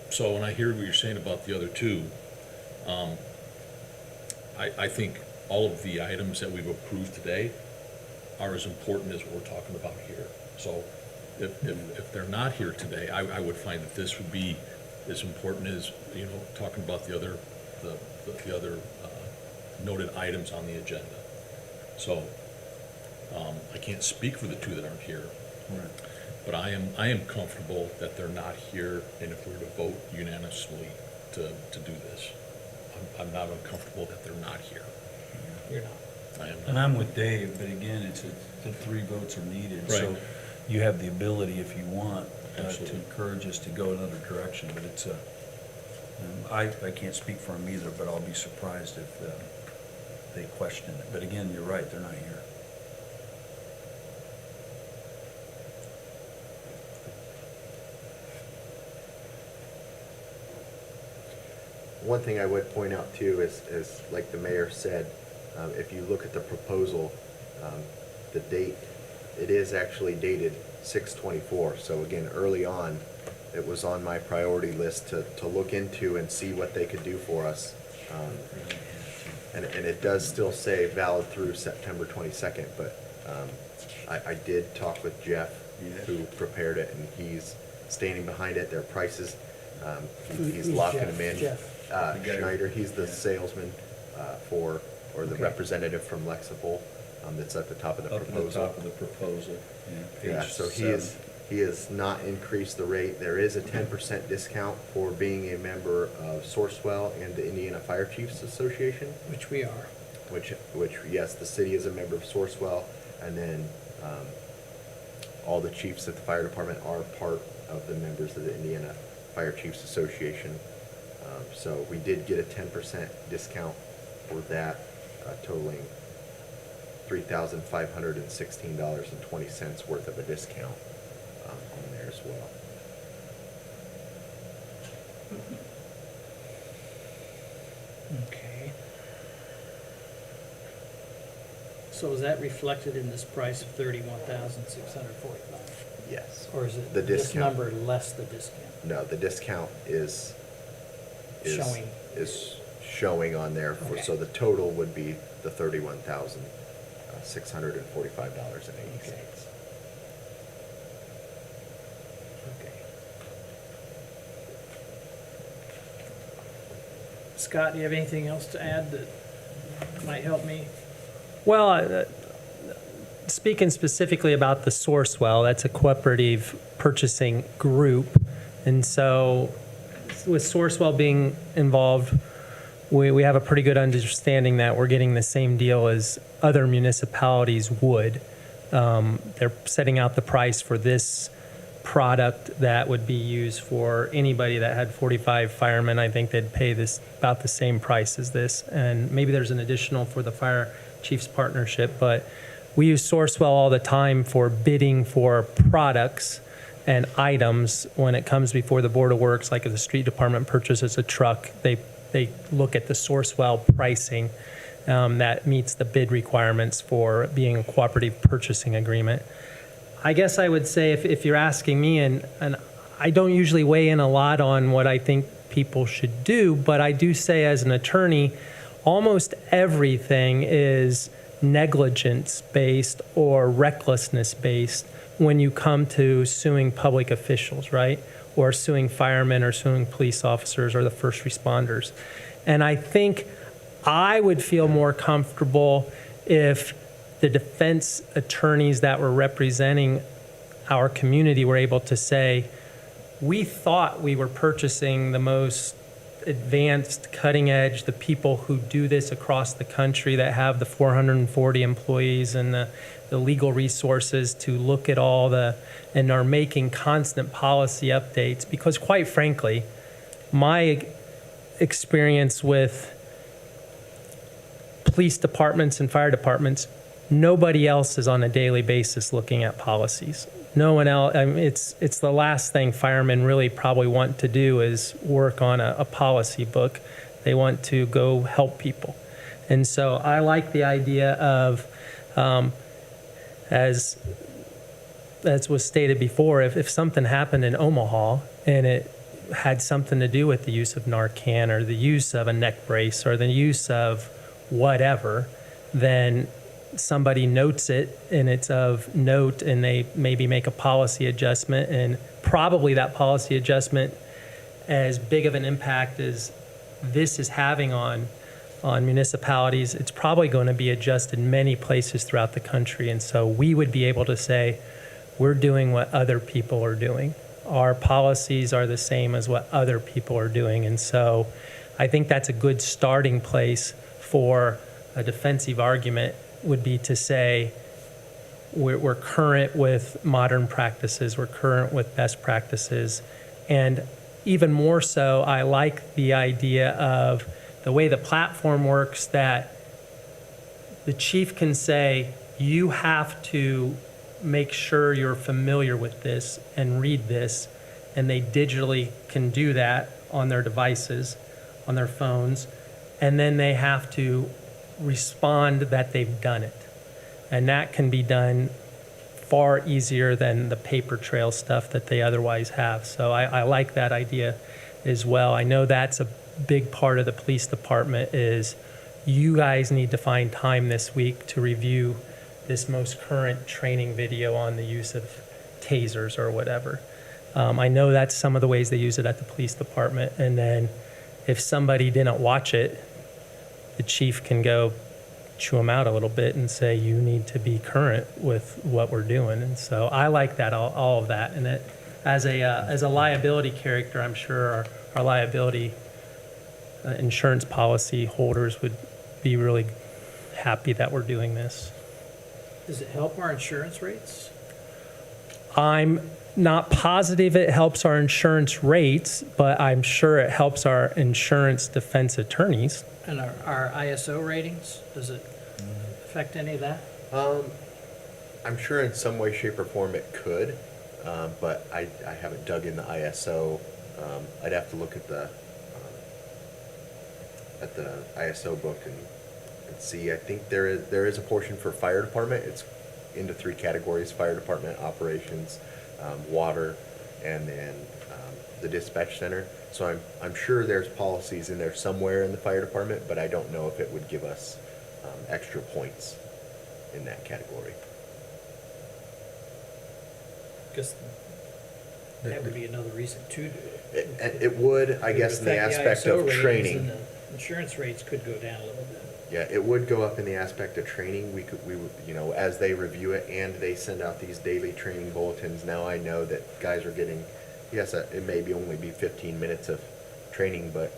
so when I hear what you're saying about the other two, I think all of the items that we've approved today are as important as what we're talking about here. So if they're not here today, I would find that this would be as important as, talking about the other noted items on the agenda. So, I can't speak for the two that aren't here, Right. but I am comfortable that they're not here, and if we were to vote unanimously to do this, I'm not uncomfortable that they're not here. You're not. I am And not. I'm with Dave, but again, the 3 votes are needed. So Right. you have the ability, if you want, to Absolutely. encourage us to go another direction, but it's I can't speak for them either, but I'll be surprised if they question it. But again, you're right, they're not here. One thing I would point out too is like the mayor said, if you look at the proposal, the date, it is actually dated 6/24. So again, early on, it was on my priority list to look into and see what they could do for us. And it does still say valid through September 22nd, but I did talk with Jeff who prepared it, and he's standing behind it. Their prices, he's Who's locking Jeff? them in. Jeff. Schneider, he's the salesman or the Okay. representative from Lexipol that's at the top of the Up at the proposal. top of the proposal, Yeah, page so seven. he has not increased the rate. There is a 10% discount for being a member of Sourcewell and the Indiana Fire Chiefs Association, Which we are. which, yes, the city is a member of Sourcewell, and then all the chiefs at the fire department are part of the members of the Indiana Fire Chiefs Association. So we did get a 10% discount for that, totaling $3,516.20 worth of a discount on there as well. Okay. So is that reflected in this price of $31,645? Yes. Or is it The this discount. number less the discount? No, the discount is Showing. is showing on there, so the total would be the $31,645.80. Okay. Scott, do you have anything else to add that might help me? Well, speaking specifically about the Sourcewell, that's a cooperative purchasing group. And so with Sourcewell being involved, we have a pretty good understanding that we're getting the same deal as other municipalities would. They're setting out the price for this product that would be used for anybody that had 45 firemen. I think they'd pay this about the same price as this. And maybe there's an additional for the fire chiefs partnership, but we use Sourcewell all the time for bidding for products and items when it comes before the Board of Works. Like if the street department purchases a truck, they look at the Sourcewell pricing that meets the bid requirements for being a cooperative purchasing agreement. I guess I would say if you're asking me, and I don't usually weigh in a lot on what I think people should do, but I do say as an attorney, almost everything is negligence-based or recklessness-based when you come to suing public officials, right? Or suing firemen or suing police officers or the first responders. And I think I would feel more comfortable if the defense attorneys that were representing our community were able to say, we thought we were purchasing the most advanced, cutting edge, the people who do this across the country that have the 440 employees and the legal resources to look at all and are making constant policy updates. Because quite frankly, my experience with police departments and fire departments, nobody else is on a daily basis looking at policies. No one else. I mean, it's the last thing firemen really probably want to do is work on a policy book. They want to go help people. And so I like the idea of, as was stated before, if something happened in Omaha and it had something to do with the use of Narcan or the use of a neck brace or the use of whatever, then somebody notes it and it's of note and they maybe make a policy adjustment, and probably that policy adjustment, as big of an impact as this is having on municipalities, it's probably going to be adjusted many places throughout the country. And so we would be able to say, we're doing what other people are doing. Our policies are the same as what other people are doing. And so I think that's a good starting place for a defensive argument, would be to say we're current with modern practices, we're current with best practices. And even more so, I like the idea of the way the platform works, that the chief can say, you have to make sure you're familiar with this and read this, and they digitally can do that on their devices, on their phones, and then they have to respond that they've done it. And that can be done far easier than the paper trail stuff that they otherwise have. So I like that idea as well. I know that's a big part of the police department, is you guys need to find time this week to review this most current training video on the use of tasers or whatever. I know that's some of the ways they use it at the police department. And then if somebody didn't watch it, the chief can go chew them out a little bit and say, you need to be current with what we're doing. And so I like that, all of that. And it, as a liability character, I'm sure our liability insurance policy holders would be really happy that we're doing this. Does it help our insurance rates? I'm not positive it helps our insurance rates, but I'm sure it helps our insurance defense attorneys. And our ISO ratings, does it affect any of that? I'm sure in some way, shape, or form it could, but I haven't dug in the ISO. I'd have to look at the ISO book and see. I think there is a portion for fire department. It's into 3 categories: fire department, operations, water, and then the dispatch center. So I'm sure there's policies in there somewhere in the fire department, but I don't know if it would give us extra points in that category. Because that would be another reason too. It would, I guess, in the aspect of training. And the insurance rates could go down a little bit. Yeah, it would go up in the aspect of training. We would, as they review it and they send out these daily training bulletins. Now I know that guys are getting, yes, it may be only be 15 minutes of training, but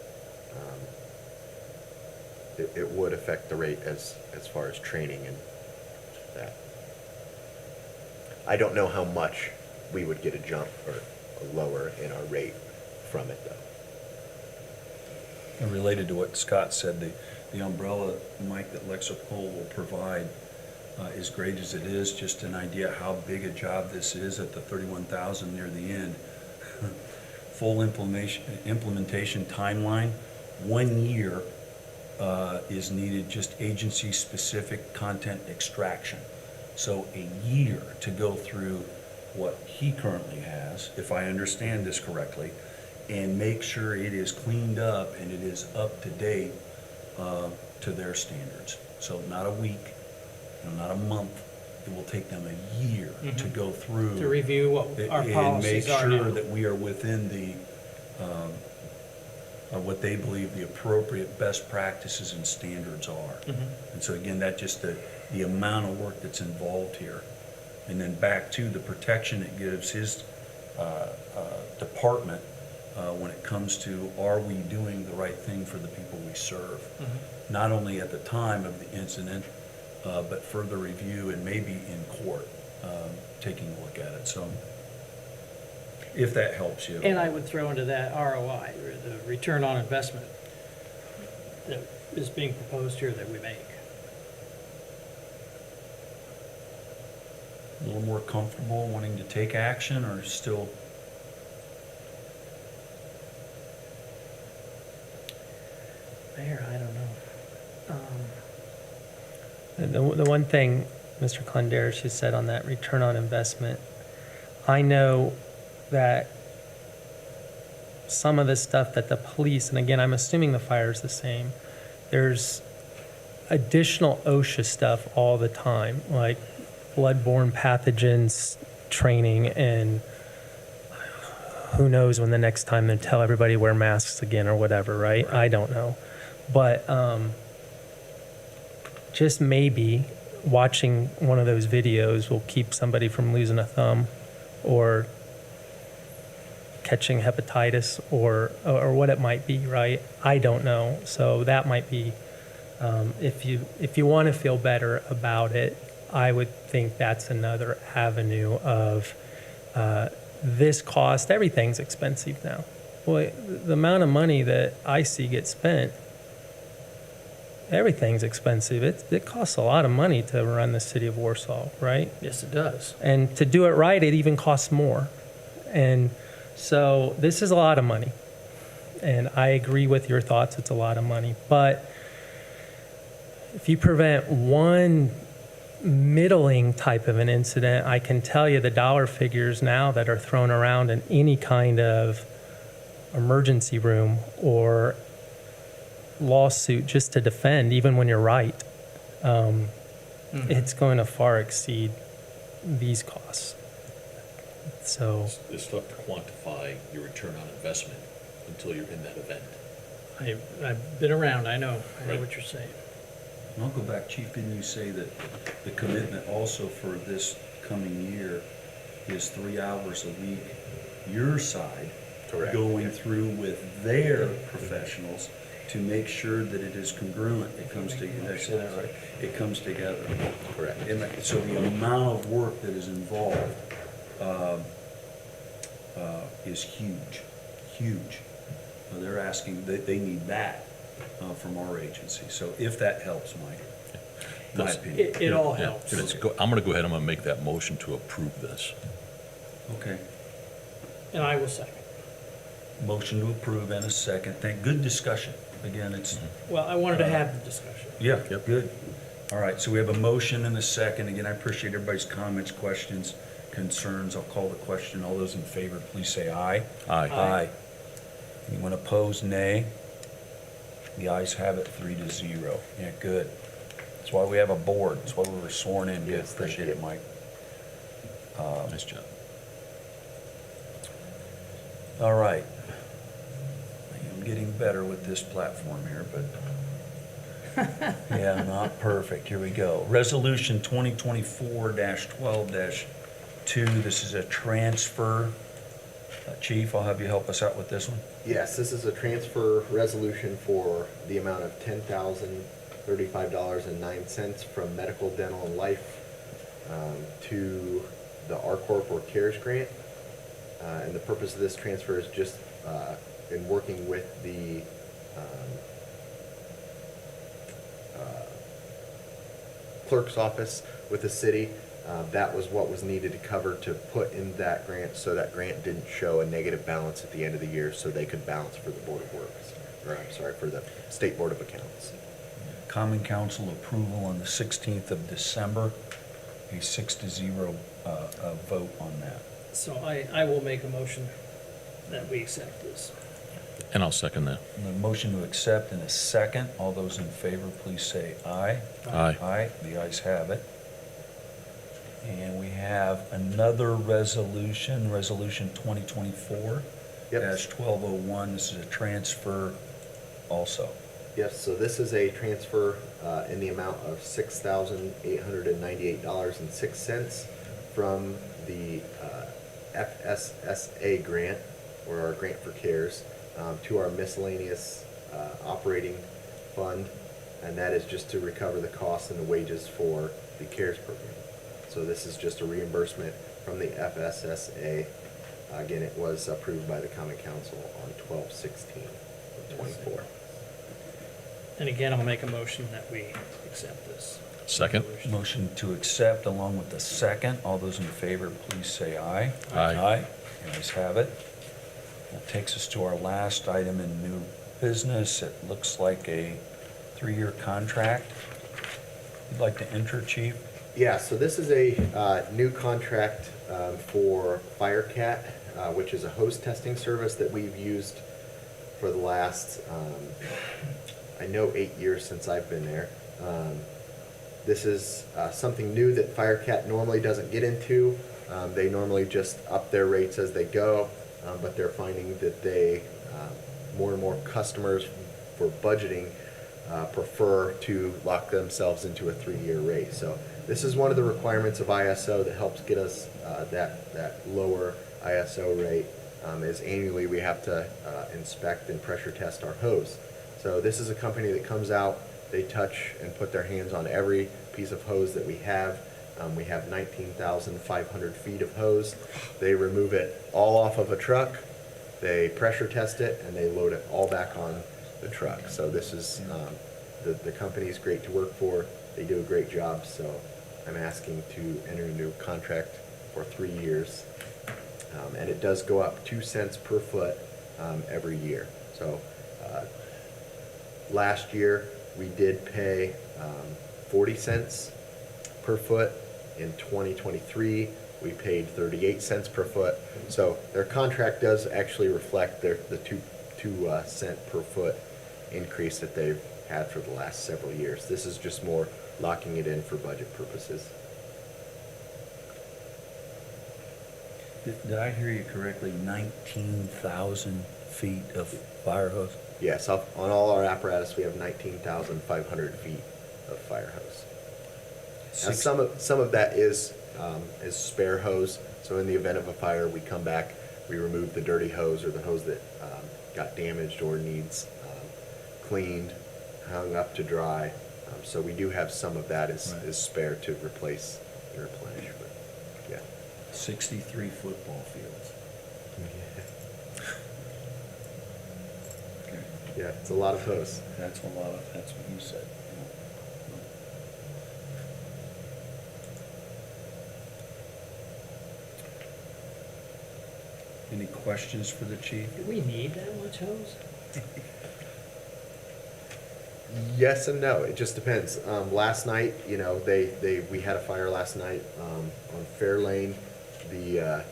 it would affect the rate as far as training and that. I don't know how much we would get a jump or a lower in our rate from it though. And related to what Scott said, the umbrella mic that Lexapol will provide, as great as it is, just an idea how big a job this is at the 31,000 near the end. Full implementation timeline, 1 year is needed, just agency-specific content extraction. So a year to go through what he currently has, if I understand this correctly, and make sure it is cleaned up and it is up to date to their standards. So not a week, not a month. It will take them a year to go through. To review what our policies are And make now. sure that we are within the, what they believe the appropriate best practices and standards are. And so again, that just the amount of work that's involved here. And then back to the protection it gives his department when it comes to, are we doing the right thing for the people we serve? Not only at the time of the incident, but further review and maybe in court, taking a look at it. So if that helps you. And I would throw into that ROI, or the return on investment that is being proposed here that we make. A little more comfortable wanting to take action, or still? Mayor, I don't know. The one thing Mr. Clendarish has said on that return on investment, I know that some of the stuff that the police, and again, I'm assuming the fire is the same, there's additional OSHA stuff all the time, like bloodborne pathogens training, and who knows when the next time they tell everybody wear masks again or whatever, right? I don't know. But just maybe watching one of those videos will keep somebody from losing a thumb or catching hepatitis or what it might be, right? I don't know. So that might be, if you want to feel better about it, I would think that's another avenue of this cost. Everything's expensive now. Boy, the amount of money that I see get spent, everything's expensive. It costs a lot of money to run the city of Warsaw, right? Yes, it does. And to do it right, it even costs more. And so this is a lot of money. And I agree with your thoughts, it's a lot of money. But if you prevent one middling type of an incident, I can tell you the dollar figures now that are thrown around in any kind of emergency room or lawsuit just to defend, even when you're right, it's going to far exceed these costs. So, It's tough to quantify your return on investment until you're in that event. I've been around, I know Right. what you're saying. And I'll go back, Chief, didn't you say that the commitment also for this coming year is 3 hours a week, your side? Correct. Going through with their professionals to make sure that it is congruent, it comes together, did I say that right? It comes together. Correct. And so the amount of work that is involved is huge, huge. They're asking, they need that from our agency. So if that helps, Mike, my Does- opinion. It all Yeah, helps. I'm gonna go ahead, I'm gonna make that motion to approve this. Okay. And I will second. Motion to approve and a second. Good discussion. Again, it's, Well, I wanted to have the discussion. yeah, Yep. good. All right, so we have a motion and a second. Again, I appreciate everybody's comments, questions, concerns. I'll call the question. All those in favor, please say aye. Aye. Aye. Anyone opposed, nay? The ayes have it, 3-0. Yeah, good. That's why we have a board. That's why we were sworn in. Good, Yes, thank appreciate you. it, Mike. Nice job. All right. I'm getting better with this platform here, but, yeah, not perfect. Here we go. Resolution 2024-12-2, this is a transfer. Chief, I'll have you help us out with this one. Yes, this is a transfer resolution for the amount of $10,035.09 from medical, dental, and life to the RCorp or CARES grant. And the purpose of this transfer is just in working with the clerk's office with the city. That was what was needed to cover to put in that grant, so that grant didn't show a negative balance at the end of the year, so they could balance for the Board of Works, or I'm sorry, for the State Board of Accounts. Common Council approval on the 16th of December, a 6-0 vote on that. So I will make a motion that we accept this. And I'll second that. And the motion to accept in a second. All those in favor, please say aye. Aye. Aye, the ayes have it. And we have another resolution, Resolution 2024-1201. This is a transfer also. Yes, so this is a transfer in the amount of $6,898.06 from the FSSA grant, or our grant for CARES, to our miscellaneous operating fund, and that is just to recover the costs and the wages for the CARES program. So this is just a reimbursement from the FSSA. Again, it was approved by the Common Council on 12/16/24. And again, I'll make a motion that we accept this. Second? Motion to accept along with the second. All those in favor, please say aye. Aye. Aye, the ayes have it. That takes us to our last item in new business. It looks like a 3-year contract. You'd like to enter, Chief? Yeah, so this is a new contract for FireCat, which is a hose testing service that we've used for the last, I know 8 years since I've been there. This is something new that FireCat normally doesn't get into. They normally just up their rates as they go, but they're finding that they, more and more customers for budgeting prefer to lock themselves into a 3-year rate. So this is one of the requirements of ISO that helps get us that lower ISO rate, is annually we have to inspect and pressure test our hose. So this is a company that comes out, they touch and put their hands on every piece of hose that we have. We have 19,500 feet of hose. They remove it all off of a truck, they pressure test it, and they load it all back on the truck. So this is, the company's great to work for. They do a great job, so I'm asking to enter a new contract for 3 years. And it does go up 2 cents per foot every year. So last year, we did pay 40 cents per foot. In 2023, we paid 38 cents per foot. So their contract does actually reflect the 2 cent per foot increase that they've had for the last several years. This is just more locking it in for budget purposes. Did I hear you correctly? 19,000 feet of fire hose? Yes, on all our apparatus, we have 19,500 feet of fire hose. Now, some of that is spare hose, so in the event of a fire, we come back, we remove the dirty hose or the hose that got damaged or needs cleaned, hung up to dry. So we do have some of that Right. is spare to replace and replenish, but, yeah. 63 football fields. Okay. Yeah, it's a lot of hose. That's what you said. Any questions for the chief? Do we need that much hose? Yes and no. It just depends. Last night, you know, we had a fire last night on Fair Lane. The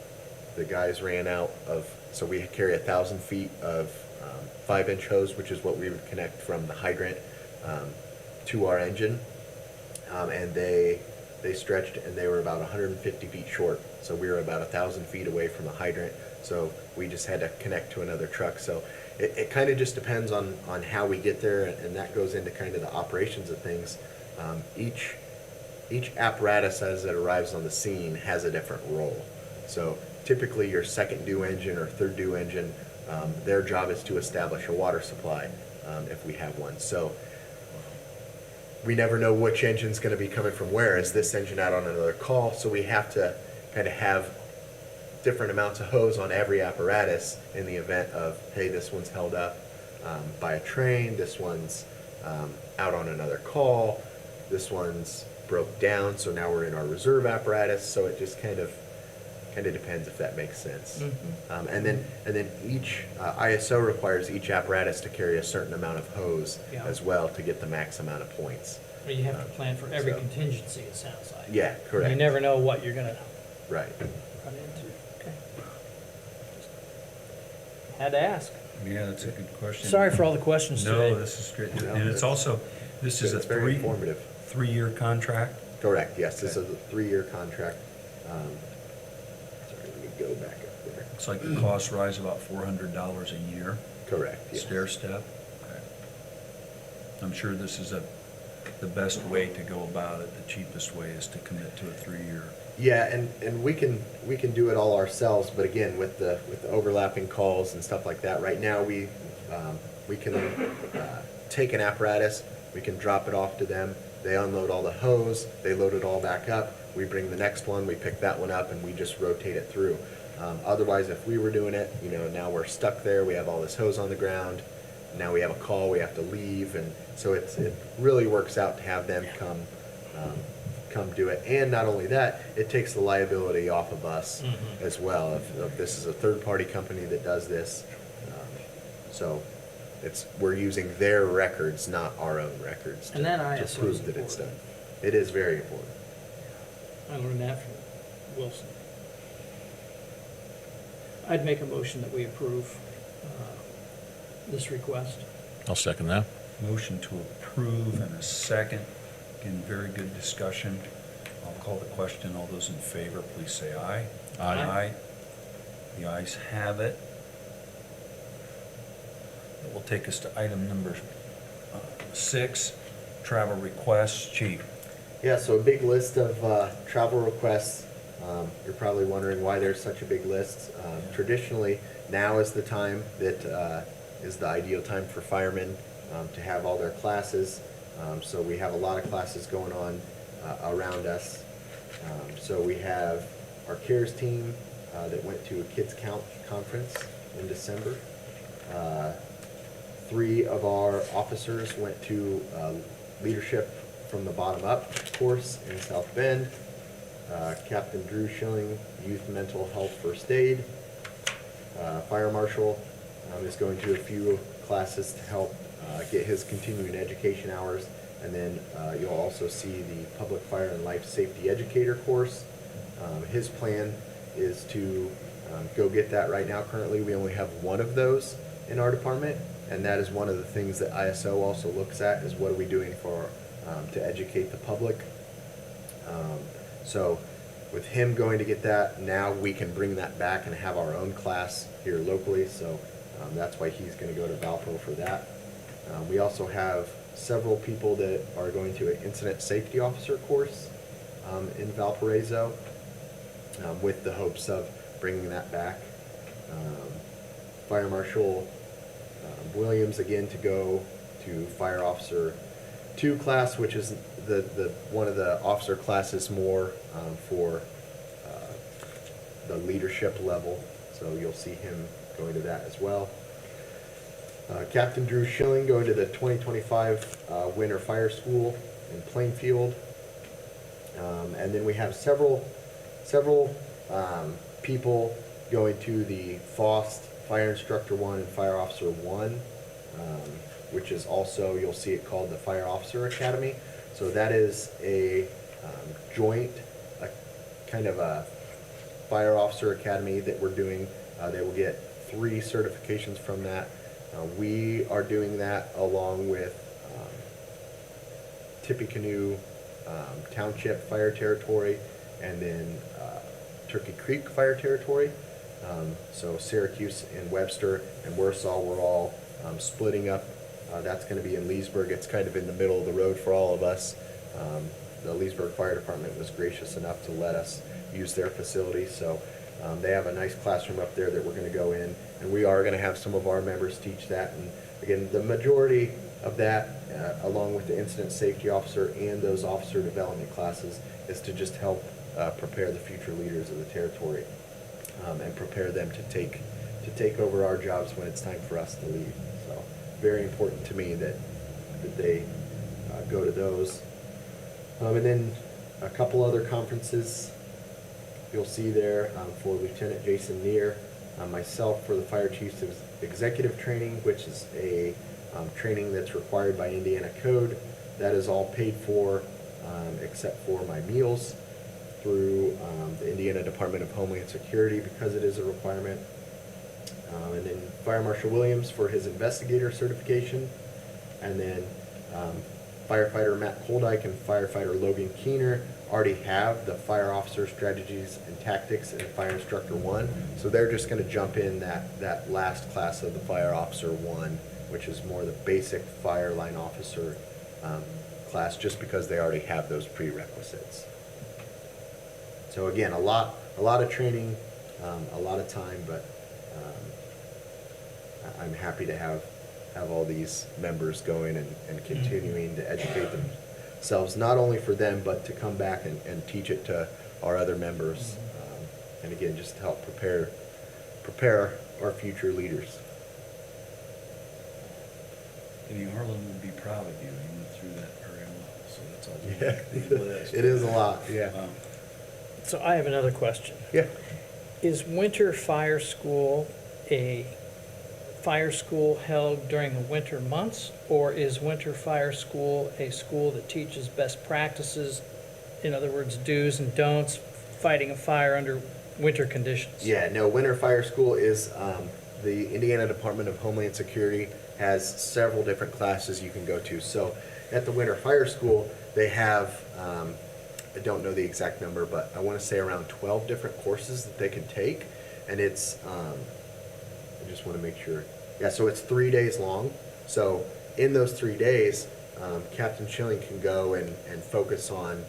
guys ran out of, so we carry 1,000 feet of 5-inch hose, which is what we would connect from the hydrant to our engine. And they stretched and they were about 150 feet short. So we were about 1,000 feet away from the hydrant. So we just had to connect to another truck. So it kind of just depends on how we get there, and that goes into kind of the operations of things. Each apparatus as it arrives on the scene has a different role. So typically your second due engine or third due engine, their job is to establish a water supply if we have one. So we never know which engine's going to be coming from where. Is this engine out on another call? So we have to kind of have different amounts of hose on every apparatus in the event of, hey, this one's held up by a train, this one's out on another call, this one's broke down, so now we're in our reserve apparatus. So it just kind of depends, if that makes sense. And then each ISO requires each apparatus to carry a certain amount of hose Yeah. as well to get the max amount of points. Or you have to plan for every So- contingency, it sounds like. Yeah, correct. You never know what you're gonna Right. run into. Okay. Just had to ask. Yeah, that's a good question. Sorry for all the questions today. No, this is great. No, And it's it's- also, this is a It's very informative. three-year contract? Correct, yes, this Okay. is a 3-year contract. Sorry, let me go back up there. Looks like the costs rise about $400 a year, Correct, yes. stair step. Okay. I'm sure this is the best way to go about it. The cheapest way is to commit to a 3-year. Yeah, and we can do it all ourselves, but again, with the overlapping calls and stuff like that, right now we can take an apparatus, we can drop it off to them, they unload all the hose, they load it all back up, we bring the next one, we pick that one up, and we just rotate it through. Otherwise, if we were doing it, you know, now we're stuck there, we have all this hose on the ground, now we have a call, we have to leave, and so it really works out to have them come do it. And not only that, it takes the liability off of us as well. If this is a third-party company that does this, so we're using their records, not our own records, And that to ISO is prove that it's done. important. It is very important. I learned that from Wilson. I'd make a motion that we approve this request. I'll second that. Motion to approve and a second. Again, very good discussion. I'll call the question. All those in favor, please say aye. Aye. Aye. The ayes have it. That will take us to item number 6, travel requests. Chief. Yeah, so a big list of travel requests. You're probably wondering why there's such a big list. Traditionally, now is the time that is the ideal time for firemen to have all their classes. So we have a lot of classes going on around us. So we have our CARES team that went to a Kids Count conference in December. 3 of our officers went to Leadership from the Bottom Up course in South Bend. Captain Drew Schilling, Youth Mental Health First Aid. Fire Marshal is going to a few classes to help get his continuing education hours. And then you'll also see the Public Fire and Life Safety Educator course. His plan is to go get that right now. Currently, we only have one of those in our department, and that is one of the things that ISO also looks at, is what are we doing for to educate the public. So with him going to get that, now we can bring that back and have our own class here locally, so that's why he's going to go to Valpo for that. We also have several people that are going to an incident safety officer course in Valparaiso, with the hopes of bringing that back. Fire Marshal Williams again to go to Fire Officer 2 class, which is the one of the officer classes more for the leadership level. So you'll see him going to that as well. Captain Drew Schilling going to the 2025 Winter Fire School in Plainfield. And then we have several people going to the FOST Fire Instructor 1 and Fire Officer 1, which is also, you'll see it called the Fire Officer Academy. So that is a joint, kind of a Fire Officer Academy that we're doing. They will get 3 certifications from that. We are doing that along with Tippecanoe Township Fire Territory, and then Turkey Creek Fire Territory. So Syracuse and Webster and Warsaw, we're all splitting up. That's going to be in Leesburg. It's kind of in the middle of the road for all of us. The Leesburg Fire Department was gracious enough to let us use their facility, so they have a nice classroom up there that we're going to go in, and we are going to have some of our members teach that. And again, the majority of that, along with the incident safety officer and those officer development classes, is to just help prepare the future leaders of the territory, and prepare them to take over our jobs when it's time for us to leave. So very important to me that they go to those. And then a couple other conferences you'll see there for Lieutenant Jason Neer, myself for the Fire Chiefs Executive Training, which is a training that's required by Indiana Code. That is all paid for except for my meals through the Indiana Department of Homeland Security, because it is a requirement. And then Fire Marshal Williams for his investigator certification. And then firefighter Matt Koldyke and firefighter Logan Keener already have the Fire Officer Strategies and Tactics and Fire Instructor 1. So they're just going to jump in that last class of the Fire Officer 1, which is more the basic fire line officer class, just because they already have those prerequisites. So again, a lot of training, a lot of time, but I'm happy to have all these members going and continuing to educate themselves, not only for them, but to come back and teach it to our other members. And again, just to help prepare our future leaders. Harlan would be proud of you. You went through that very well, so that's all. Yeah, it is a lot, yeah. So I have another question. Yeah. Is winter fire school a fire school held during the winter months, or is winter fire school a school that teaches best practices, in other words, do's and don'ts, fighting a fire under winter conditions? Yeah, no, Winter Fire School is, the Indiana Department of Homeland Security has several different classes you can go to. So at the Winter Fire School, they have, I don't know the exact number, but I want to say around 12 different courses that they can take. And it's, I just want to make sure. Yeah, so it's 3 days long. So in those 3 days, Captain Schilling can go and focus on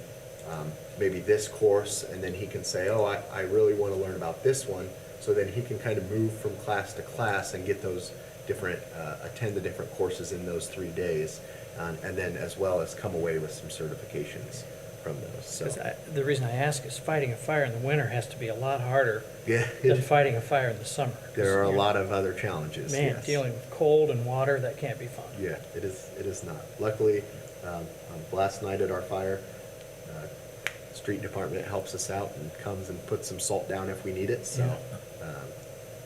maybe this course, and then he can say, oh, I really want to learn about this one. So then he can kind of move from class to class and get those different, attend the different courses in those 3 days, and then as well as come away with some certifications from those. So. 'Cause the reason I ask is fighting a fire in the winter has to be a lot harder Yeah, than fighting a fire in the summer. 'Cause there are a you're- lot of other challenges. Man, yes. dealing with cold and water, that can't be fun. Yeah, it is not. Luckily, last night at our fire, street department helps us out and comes and puts some salt down if we need it. So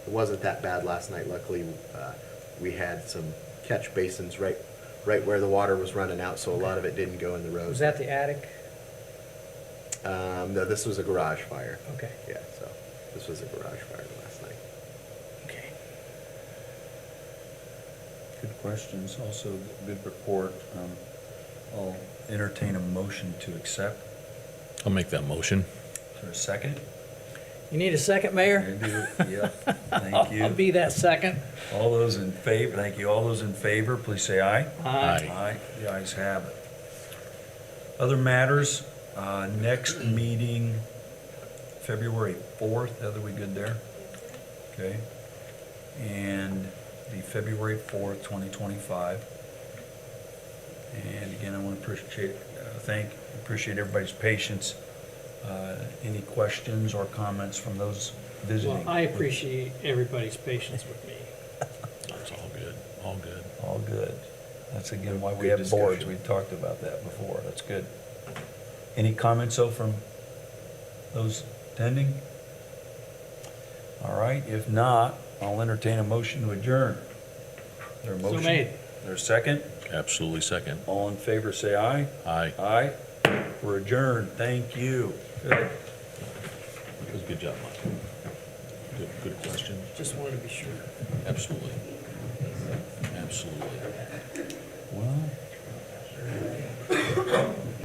it wasn't that bad last night. Luckily, we had some catch basins right where the water was running out, so a lot of it didn't go in the road. Was that the attic? No, this was a garage fire. Okay. Yeah, so this was a garage fire last night. Okay. Good questions, also good report. I'll entertain a motion to accept. I'll make that motion. Is there a second? You need a second, Mayor? Yep, thank I'll you. be that second. All those in favor, thank you. All those in favor, please say aye. Aye. Aye, the ayes have it. Other matters, next meeting, February 4th, Heather, we good there? Okay. And the February 4th, 2025. And again, I want to appreciate everybody's patience. Any questions or comments from those visiting? Well, I appreciate everybody's patience with me. It's all good, all good. All good. That's again why we Good have boards. discussion. We talked about that before. That's good. Any comments, though, from those attending? All right, if not, I'll entertain a motion to adjourn. There a So motion? made. There's a second? Absolutely second. All in favor, say aye. Aye. Aye. We're adjourned. Thank you. Good. That was a good job, Mike. Good question. Just wanted to be sure. Absolutely. Absolutely.